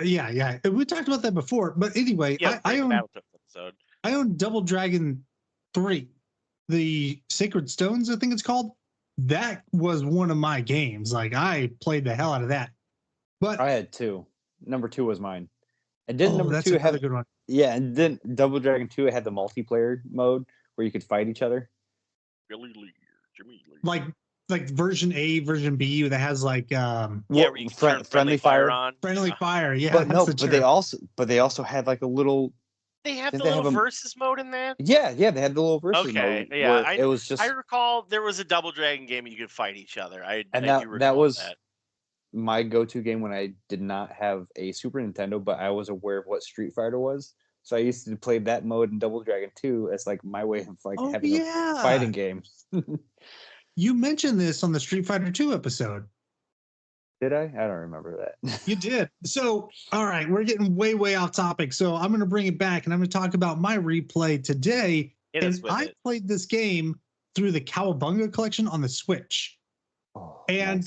S1: Yeah. We talked about that before, but anyway,
S3: Yeah,
S1: I own
S3: Battletoads episode.
S1: I own Double Dragon 3, the Sacred Stones, I think it's called. That was one of my games. Like I played the hell out of that. But
S2: I had 2. Number 2 was mine. And didn't number
S1: that's
S2: 2
S1: another
S2: have
S1: good one.
S2: Yeah, and then Double Dragon 2 it had the multiplayer mode where you could fight each other.
S3: Billy Lee, Jimmy Lee.
S1: Like version A, version B that has like
S3: yeah, where you can turn
S2: friendly fire
S3: on.
S1: friendly fire. Yeah,
S2: but no,
S1: that's the
S2: but they also had like a little.
S3: They have
S2: Didn't
S3: the
S2: they
S3: little
S2: have a-
S3: versus mode in that.
S2: Yeah, they had the little versus
S3: Okay,
S2: mode
S3: yeah,
S2: where it was just
S3: I recall there was a Double Dragon game and you could fight each other. I
S2: and
S3: do recall
S2: that was
S3: that.
S2: my go-to game when I did not have a Super Nintendo, but I was aware of what Street Fighter was. So I used to play that mode in Double Dragon 2 as like my way of like having a fighting game.
S1: You mentioned this on the Street Fighter 2 episode.
S2: Did I? I don't remember that.
S1: You did. So, all right, we're getting way off topic. So I'm going to bring it back and I'm going to talk about my replay today.
S3: Hit us
S1: And
S3: with
S1: I
S3: it.
S1: played this game through the Cowabunga collection on the Switch.
S2: Oh,
S1: And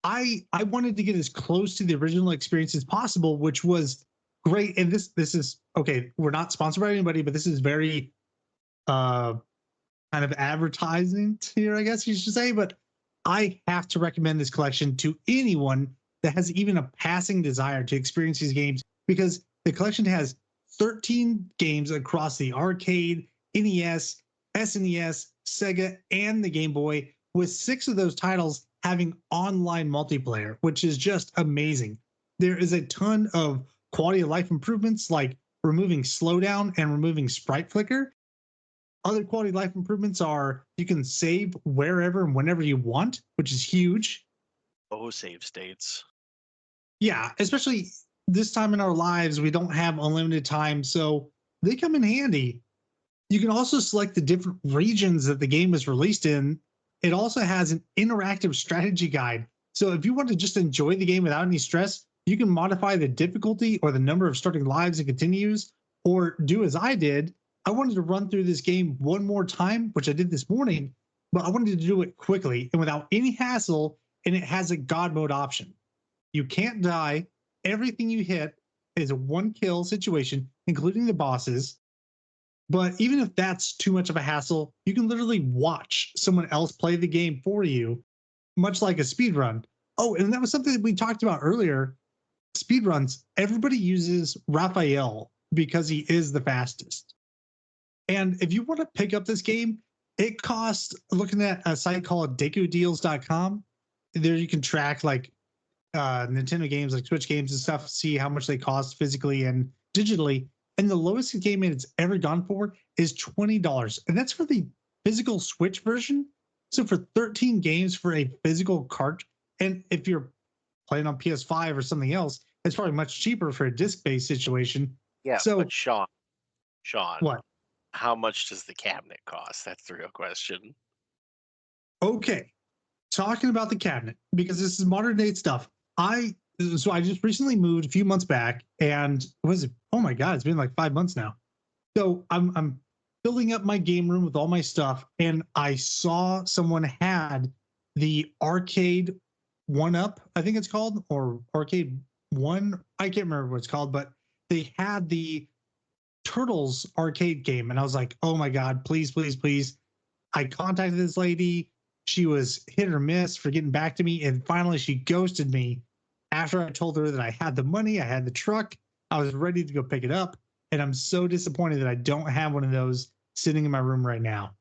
S2: nice.
S1: I wanted to get as close to the original experience as possible, which was great. And this is okay. We're not sponsored by anybody, but this is very kind of advertising here, I guess you should say. But I have to recommend this collection to anyone that has even a passing desire to experience these games, because the collection has 13 games across the arcade, NES, SNES, Sega, and the Game Boy, with 6 of those titles having online multiplayer, which is just amazing. There is a ton of quality of life improvements, like removing slowdown and removing sprite flicker. Other quality of life improvements are you can save wherever and whenever you want, which is huge.
S3: Oh, save states.
S1: Yeah, especially this time in our lives, we don't have unlimited time, so they come in handy. You can also select the different regions that the game is released in. It also has an interactive strategy guide. So if you want to just enjoy the game without any stress, you can modify the difficulty or the number of starting lives and continues, or do as I did. I wanted to run through this game one more time, which I did this morning, but I wanted to do it quickly and without any hassle, and it has a God mode option. You can't die. Everything you hit is a 1-kill situation, including the bosses. But even if that's too much of a hassle, you can literally watch someone else play the game for you, much like a speed run. Oh, and that was something that we talked about earlier. Speed runs, everybody uses Raphael because he is the fastest. And if you want to pick up this game, it costs, looking at a site called DekuDeals.com, there you can track like Nintendo games, like Switch games and stuff, see how much they cost physically and digitally. And the lowest game it's ever gone for is $20. And that's for the physical Switch version. So for 13 games for a physical cart, and if you're playing on PS5 or something else, it's probably much cheaper for a disc-based situation.
S3: Yeah,
S1: So
S3: but Sean,
S1: what?
S3: how much does the cabinet cost? That's the real question.
S1: Okay. Talking about the cabinet, because this is modern day stuff. I just recently moved a few months back, and was it? Oh my god, it's been like 5 months now. So I'm filling up my game room with all my stuff, and I saw someone had the arcade one up, I think it's called, or arcade one. I can't remember what it's called, but they had the Turtles arcade game, and I was like, oh my god, please, please, please. I contacted this lady. She was hit or miss for getting back to me, and finally she ghosted me after I told her that I had the money, I had the truck, I was ready to go pick it up, and I'm so disappointed that I don't have one of those sitting in my room right now.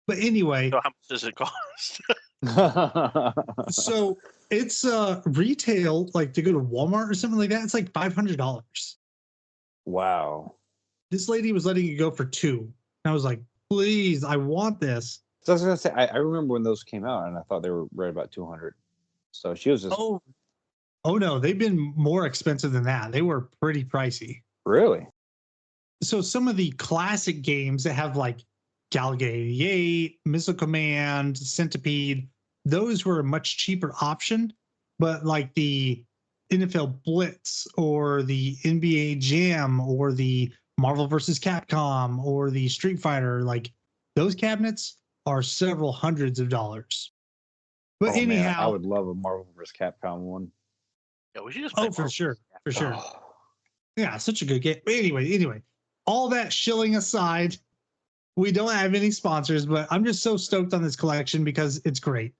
S1: But anyway,
S3: So how much does it cost?
S1: so it's retail, like to go to Walmart or something like that, it's like $500.
S2: Wow.
S1: This lady was letting it go for 2. And I was like, please, I want this.
S2: So I was gonna say, I remember when those came out, and I thought they were right about 200. So she was just
S1: Oh no, they've been more expensive than that. They were pretty pricey.
S2: really.
S1: So some of the classic games that have like Galaga 88, Missile Command, Centipede, those were a much cheaper option. But like the NFL Blitz or the NBA Jam or the Marvel vs. Capcom or the Street Fighter, like those cabinets are several hundreds of dollars. But
S2: Oh man, I
S1: anyhow,
S2: would love a Marvel vs. Capcom one.
S3: Yeah, we should just play
S1: oh, for
S3: Marvel
S1: sure.
S3: vs.
S1: For sure.
S2: Oh,
S1: Yeah, such a good game. But anyway, all that shilling aside, we don't have any sponsors, but I'm just so stoked on this collection because it's great.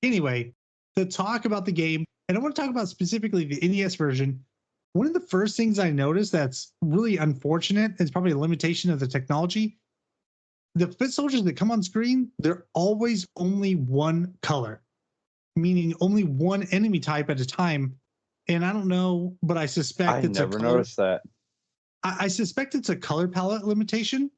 S1: Anyway, to talk about the game, and I want to talk about specifically the NES version. One of the first things I noticed that's really unfortunate, is probably a limitation of the technology. The foot soldiers that come on screen, they're always only one color, meaning only one enemy type at a time. And I don't know, but I suspect
S2: I
S1: it's
S2: never
S1: a color.
S2: noticed that.
S1: I suspect it's a color palette limitation,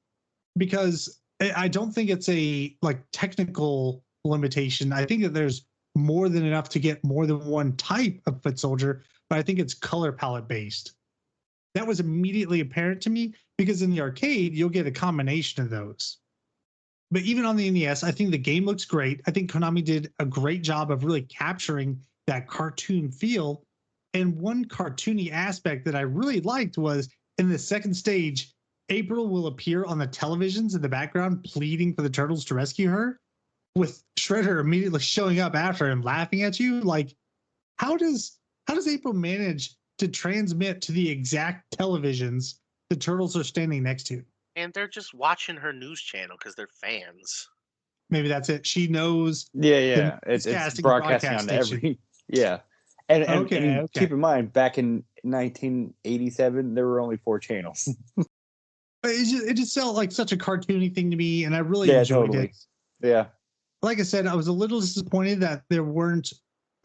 S1: because I don't think it's a like technical limitation. I think that there's more than enough to get more than one type of foot soldier, but I think it's color palette based. That was immediately apparent to me because in the arcade, you'll get a combination of those. But even on the NES, I think the game looks great. I think Konami did a great job of really capturing that cartoon feel. And one cartoony aspect that I really liked was in the second stage, April will appear on the televisions in the background, pleading for the turtles to rescue her, with Shredder immediately showing up after and laughing at you. Like, how does April manage to transmit to the exact televisions the turtles are standing next to?
S3: And they're just watching her news channel because they're fans.
S1: Maybe that's it. She knows
S2: Yeah.
S1: the
S2: It's
S1: casting
S2: broadcasting
S1: broadcast
S2: on
S1: station.
S2: every yeah. And
S1: Okay.
S2: keep in mind, back in 1987, there were only 4 channels.
S1: It just felt like such a cartoony thing to me, and I really
S2: Yeah,
S1: enjoyed
S2: totally.
S1: it.
S2: Yeah.
S1: Like I said, I was a little disappointed that there weren't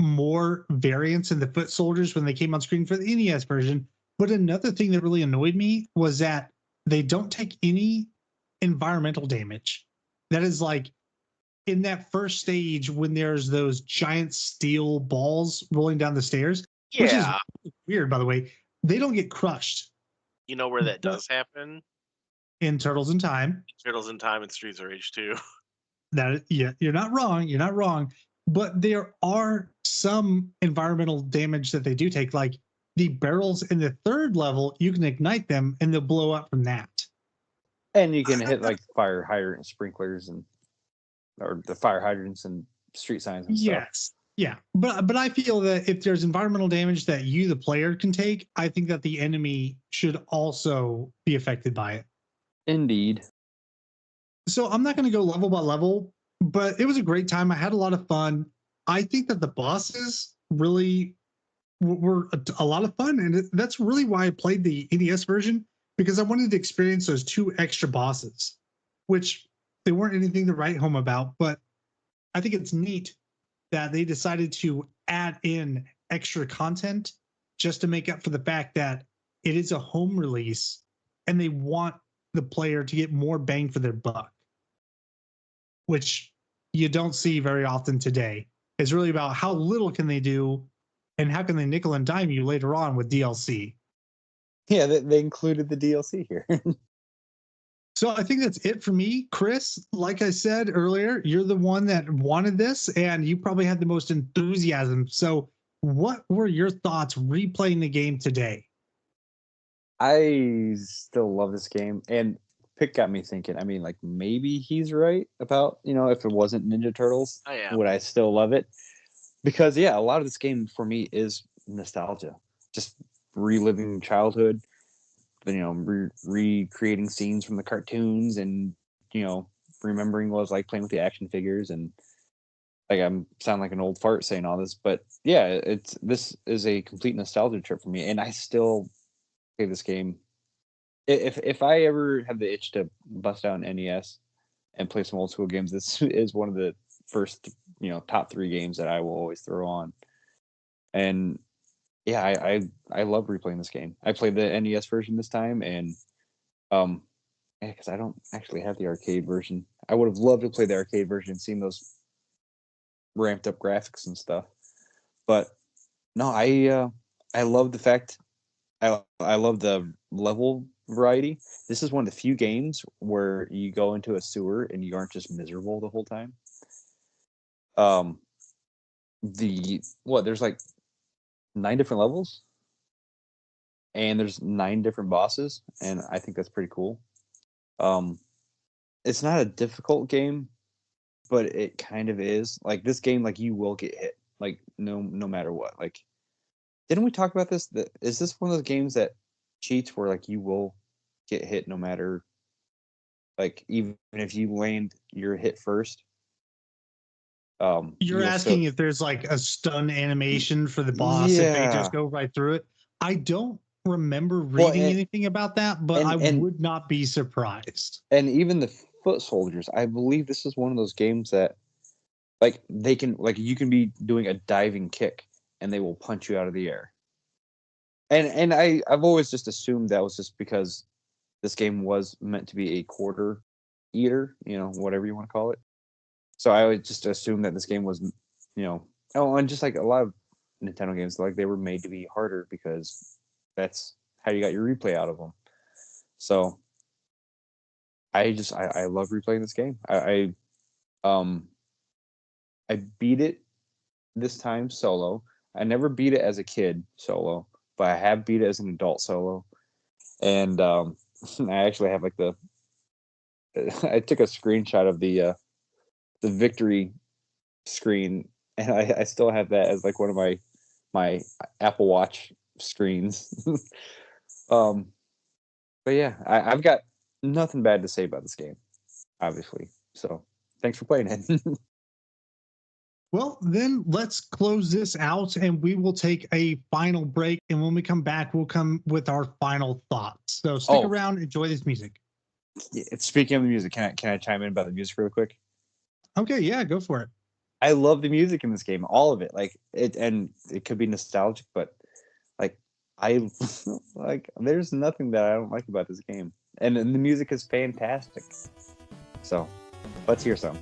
S1: more variants in the foot soldiers when they came on screen for the NES version. But another thing that really annoyed me was that they don't take any environmental damage. That is like in that first stage when there's those giant steel balls rolling down the stairs, which is
S3: Yeah.
S1: weird, by the way. They don't get crushed.
S3: You know where that
S1: But
S3: does happen?
S1: in Turtles in Time,
S3: Turtles in Time and Streets of Rage 2.
S1: that yeah, you're not wrong. You're not wrong. But there are some environmental damage that they do take, like the barrels in the third level. You can ignite them and they'll blow up from that.
S2: And you can hit like fire hydrant sprinklers or the fire hydrants and street signs and stuff.
S1: Yes, yeah, but I feel that if there's environmental damage that you, the player, can take, I think that the enemy should also be affected by it.
S2: Indeed.
S1: So I'm not going to go level by level, but it was a great time. I had a lot of fun. I think that the bosses really were a lot of fun, and that's really why I played the NES version, because I wanted to experience those 2 extra bosses, which they weren't anything to write home about. But I think it's neat that they decided to add in extra content just to make up for the fact that it is a home release and they want the player to get more bang for their buck, which you don't see very often today. It's really about how little can they do and how can they nickel and dime you later on with DLC.
S2: Yeah, they included the DLC here.
S1: So I think that's it for me. Chris, like I said earlier, you're the one that wanted this and you probably had the most enthusiasm. So what were your thoughts replaying the game today?
S2: I still love this game, and Pick got me thinking. I mean, like maybe he's right about if it wasn't Ninja Turtles,
S3: I am.
S2: would I still love it? Because yeah, a lot of this game for me is nostalgia, just reliving childhood, recreating scenes from the cartoons, and remembering what it was like playing with the action figures. And like I'm sound like an old fart saying all this, but yeah, this is a complete nostalgia trip for me, and I still play this game. If I ever have the itch to bust out an NES and play some old school games, this is one of the first top 3 games that I will always throw on. And yeah, I love replaying this game. I played the NES version this time, and because I don't actually have the arcade version. I would have loved to play the arcade version and seen those ramped up graphics and stuff. But no, I love the fact I love the level variety. This is one of the few games where you go into a sewer and you aren't just miserable the whole time. There's like 9 different levels, and there's 9 different bosses, and I think that's pretty cool. It's not a difficult game, but it kind of is. Like this game, like you will get hit, like no matter what. Like, didn't we talk about this? Is this one of those games that cheats where like you will get hit no matter, like even if you land your hit first?
S1: You're asking if there's like a stun animation for the boss if they just go right through it. I don't remember reading anything about that, but I would not be surprised.
S2: And even the foot soldiers, I believe this is one of those games that like they can like you can be doing a diving kick and they will punch you out of the air. And I've always just assumed that was just because this game was meant to be a quarter eater, whatever you want to call it. So I would just assume that this game was, and just like a lot of Nintendo games, like they were made to be harder because that's how you got your replay out of them. So I love replaying this game. I beat it this time solo. I never beat it as a kid solo, but I have beat it as an adult solo. And I actually have like the I took a screenshot of the victory screen, and I still have that as like one of my Apple Watch screens. um, but yeah, I've got nothing bad to say about this game, obviously. So thanks for playing it.
S1: Well, then let's close this out and we will take a final break. And when we come back, we'll come with our final thoughts. So stick around, enjoy this music.
S2: Speaking of the music, can I chime in about the music real quick?
S1: Okay, yeah, go for it.
S2: I love the music in this game, all of it. Like it, and it could be nostalgic, but like I like there's nothing that I don't like about this game, and the music is fantastic. So let's hear some.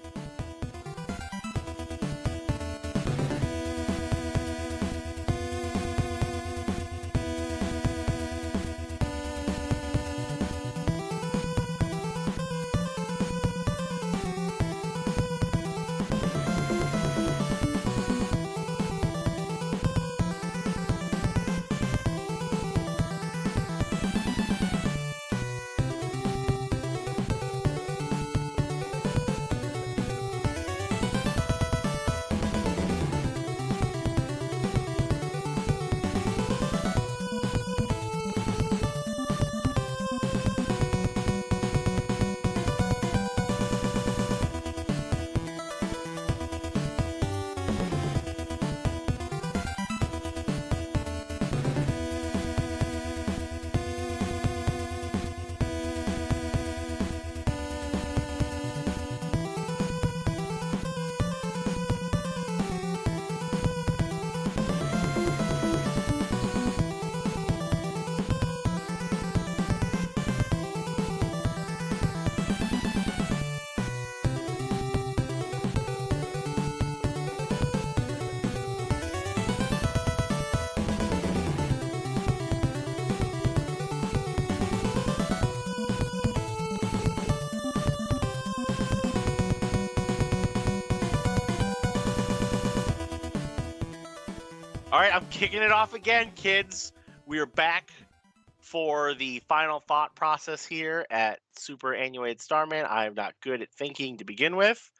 S3: All right, I'm kicking it off again, kids. We are back for the final thought process here at Superannuated Starman. I'm not good at thinking to begin with.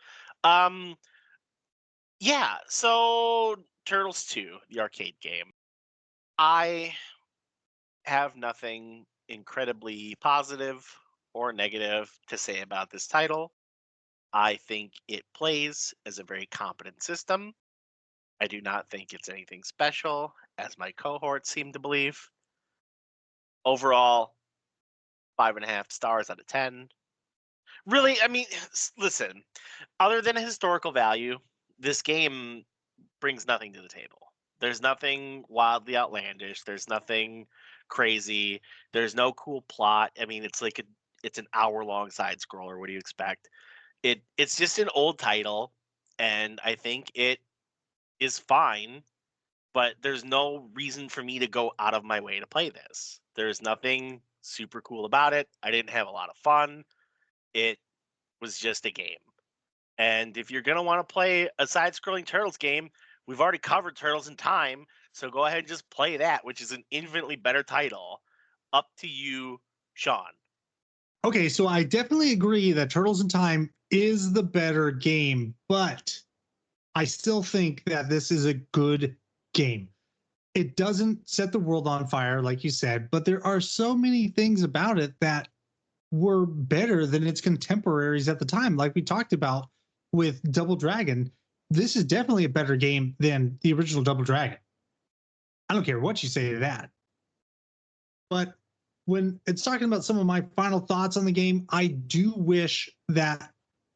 S3: Yeah, so Turtles 2, the arcade game. I have nothing incredibly positive or negative to say about this title. I think it plays as a very competent system. I do not think it's anything special, as my cohorts seem to believe. Overall, 5.5 stars out of 10. Really, I mean, listen, other than historical value, this game brings nothing to the table. There's nothing wildly outlandish. There's nothing crazy. There's no cool plot. I mean, it's an hour-long side scroller. What do you expect? It's just an old title, and I think it is fine, but there's no reason for me to go out of my way to play this. There's nothing super cool about it. I didn't have a lot of fun. It was just a game. And if you're going to want to play a side scrolling Turtles game, we've already covered Turtles in Time. So go ahead and just play that, which is an infinitely better title. Up to you, Sean.
S1: Okay, so I definitely agree that Turtles in Time is the better game, but I still think that this is a good game. It doesn't set the world on fire, like you said, but there are so many things about it that were better than its contemporaries at the time. Like we talked about with Double Dragon, this is definitely a better game than the original Double Dragon. I don't care what you say to that. But when it's talking about some of my final thoughts on the game, I do wish that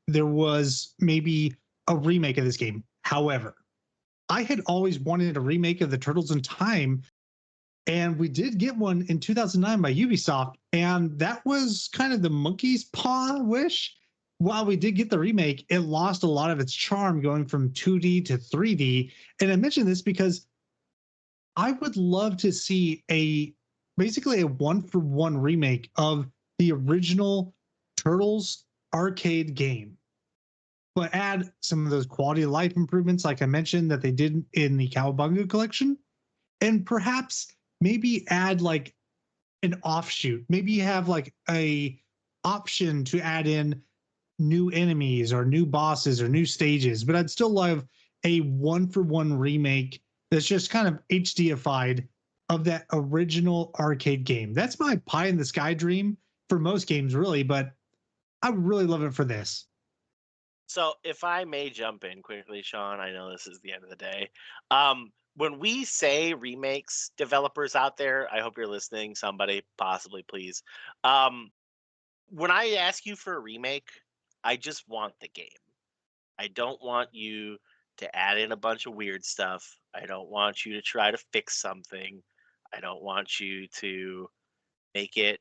S1: there was maybe a remake of this game. However, I had always wanted a remake of the Turtles in Time, and we did get one in 2009 by Ubisoft, and that was kind of the monkey's paw wish. While we did get the remake, it lost a lot of its charm going from 2D to 3D. And I mention this because I would love to see basically a one-for-one remake of the original Turtles arcade game. but add some of those quality of life improvements, like I mentioned, that they did in the Cowabunga collection, and perhaps maybe add like an offshoot. Maybe you have like a option to add in new enemies or new bosses or new stages, but I'd still love a one-for-one remake that's just kind of HDified of that original arcade game. That's my pie in the sky dream for most games, really, but I would really love it for this.
S3: So if I may jump in quickly, Sean, I know this is the end of the day. When we say remakes, developers out there, I hope you're listening. Somebody, possibly, please. Um, when I ask you for a remake, I just want the game. I don't want you to add in a bunch of weird stuff. I don't want you to try to fix something. I don't want you to make it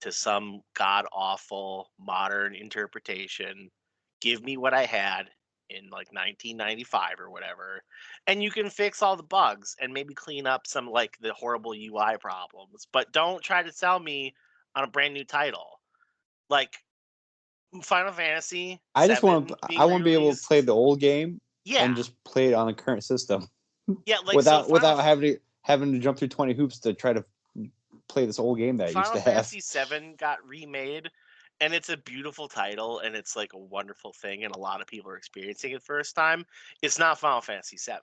S3: to some god awful modern interpretation. Give me what I had in like 1995 or whatever, and you can fix all the bugs and maybe clean up some like the horrible UI problems. But don't try to sell me on a brand new title like Final Fantasy
S2: I just want
S3: 7
S2: to.
S3: being
S2: I want to be able to play
S3: re-released.
S2: the old game
S3: Yeah,
S2: and just play it on the current system
S3: yeah, like so
S2: without having to jump through 20 hoops to try to play this old game that I used
S3: Final
S2: to have.
S3: Fantasy 7 got remade, and it's a beautiful title, and it's like a wonderful thing, and a lot of people are experiencing it first time. It's not Final Fantasy 7.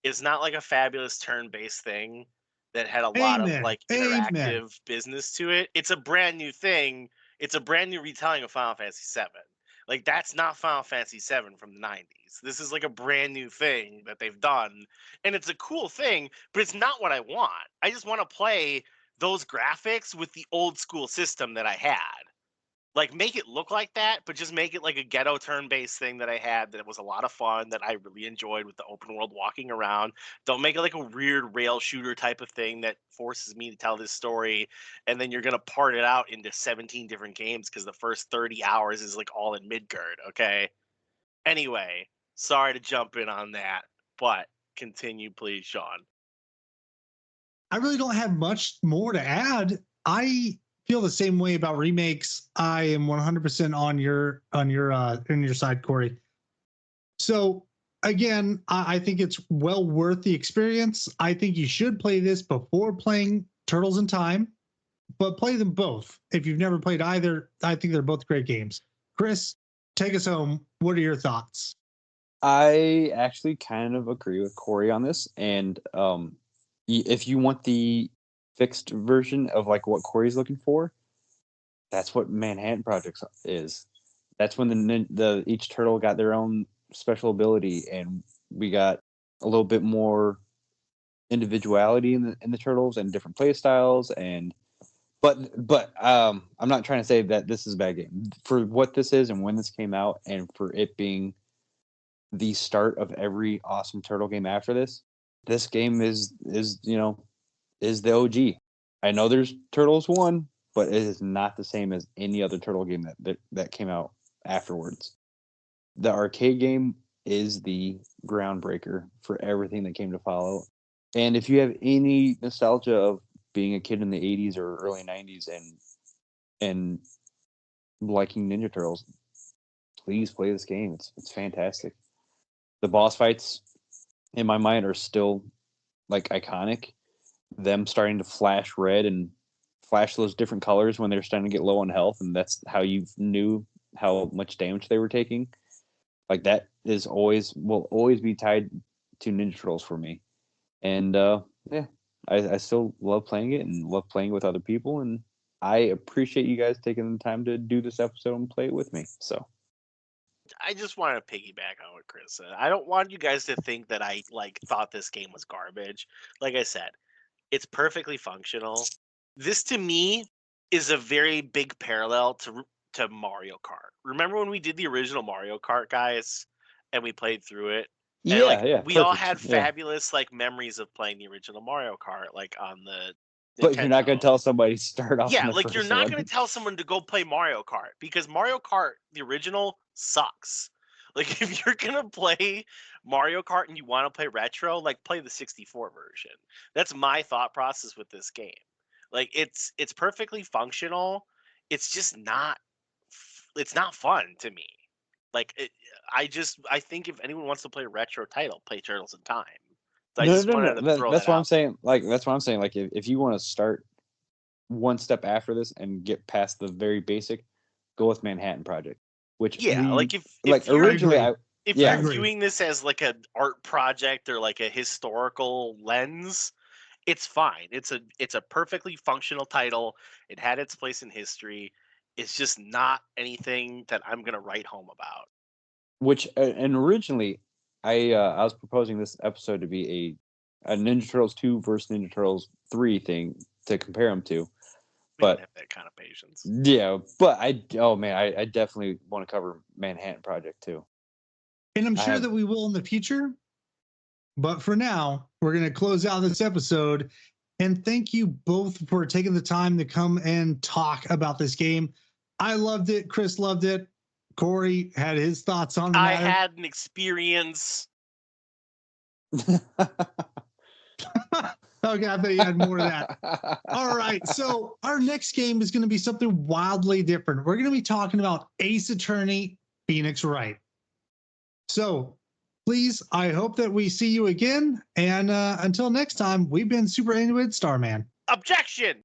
S3: It's not like a fabulous turn-based thing that had a lot of
S1: Amen.
S3: like
S1: Amen.
S3: interactive business to it. It's a brand new thing. It's a brand new retelling of Final Fantasy 7. Like that's not Final Fantasy 7 from the 90s. This is like a brand new thing that they've done, and it's a cool thing, but it's not what I want. I just want to play those graphics with the old school system that I had. Like make it look like that, but just make it like a ghetto turn-based thing that I had that was a lot of fun that I really enjoyed with the open world walking around. Don't make it like a weird rail shooter type of thing that forces me to tell this story and then you're gonna part it out into 17 different games because the first 30 hours is like all in Midgard, okay? Anyway, sorry to jump in on that, but continue please, Sean.
S1: I really don't have much more to add. I feel the same way about remakes. I am 100% on your side, Corey. So again, I think it's well worth the experience. I think you should play this before playing Turtles in Time, but play them both. If you've never played either, I think they're both great games. Chris, take us home. What are your thoughts?
S2: I actually kind of agree with Corey on this, and if you want the fixed version of like what Corey's looking for, that's what Manhattan Project is. That's when the each turtle got their own special ability, and we got a little bit more individuality in the turtles and different play styles. And but I'm not trying to say that this is a bad game for what this is and when this came out, and for it being the start of every awesome turtle game after this. This game is is the OG. I know there's Turtles 1, but it is not the same as any other turtle game that came out afterwards. The arcade game is the groundbreaker for everything that came to follow. And if you have any nostalgia of being a kid in the 80s or early 90s and liking Ninja Turtles, please play this game. It's fantastic. The boss fights in my mind are still like iconic. Them starting to flash red and flash those different colors when they're starting to get low on health, and that's how you knew how much damage they were taking. Like that is will always be tied to Ninja Turtles for me. And yeah, I still love playing it and love playing with other people, and I appreciate you guys taking the time to do this episode and play it with me. So
S3: I just want to piggyback on what Chris said. I don't want you guys to think that I like thought this game was garbage. Like I said, it's perfectly functional. This to me is a very big parallel to Mario Kart. Remember when we did the original Mario Kart, guys, and we played through it? And like
S2: yeah,
S3: we all
S2: perfect.
S3: had
S2: Yeah,
S3: fabulous like memories of playing the original Mario Kart, like on the
S2: but you're not gonna
S3: Nintendo.
S2: tell somebody to start off in
S3: Yeah,
S2: the
S3: like you're
S2: first
S3: not going
S2: one.
S3: to tell someone to go play Mario Kart because Mario Kart, the original, sucks. Like if you're going to play Mario Kart and you want to play retro, like play the 64 version. That's my thought process with this game. Like it's perfectly functional. It's just not it's not fun to me. I think if anyone wants to play a retro title, play Turtles in Time. So I
S2: No,
S3: just
S2: no,
S3: wanted
S2: no.
S3: to throw
S2: That's
S3: that
S2: what I'm
S3: out.
S2: saying. Like, that's what I'm saying. Like, if you want to start one step after this and get past the very basic, go with Manhattan Project, which
S3: Yeah, like
S2: like
S3: if you're
S2: originally
S1: agree.
S3: if
S1: I
S3: you're
S2: yeah,
S1: agree.
S3: viewing this as like an art project or like a historical lens, it's fine. It's a perfectly functional title. It had its place in history. It's just not anything that I'm gonna write home about.
S2: which and originally I was proposing this episode to be a Ninja Turtles 2 versus Ninja Turtles 3 thing to compare them to.
S3: We don't
S2: But
S3: have that kind of patience.
S2: yeah, but oh man, I definitely want to cover Manhattan Project too.
S1: And I'm
S2: I
S1: sure
S2: have
S1: that we will in the future. But for now, we're going to close out this episode. And thank you both for taking the time to come and talk about this game. I loved it. Chris loved it. Cory had his thoughts on the
S3: I
S1: matter.
S3: had an experience.
S1: Okay, I thought you had more of that. All right. So our next game is going to be something wildly different. We're going to be talking about Ace Attorney Phoenix Wright. So please, I hope that we see you again. And until next time, we've been Superannuated Starman.
S3: Objection!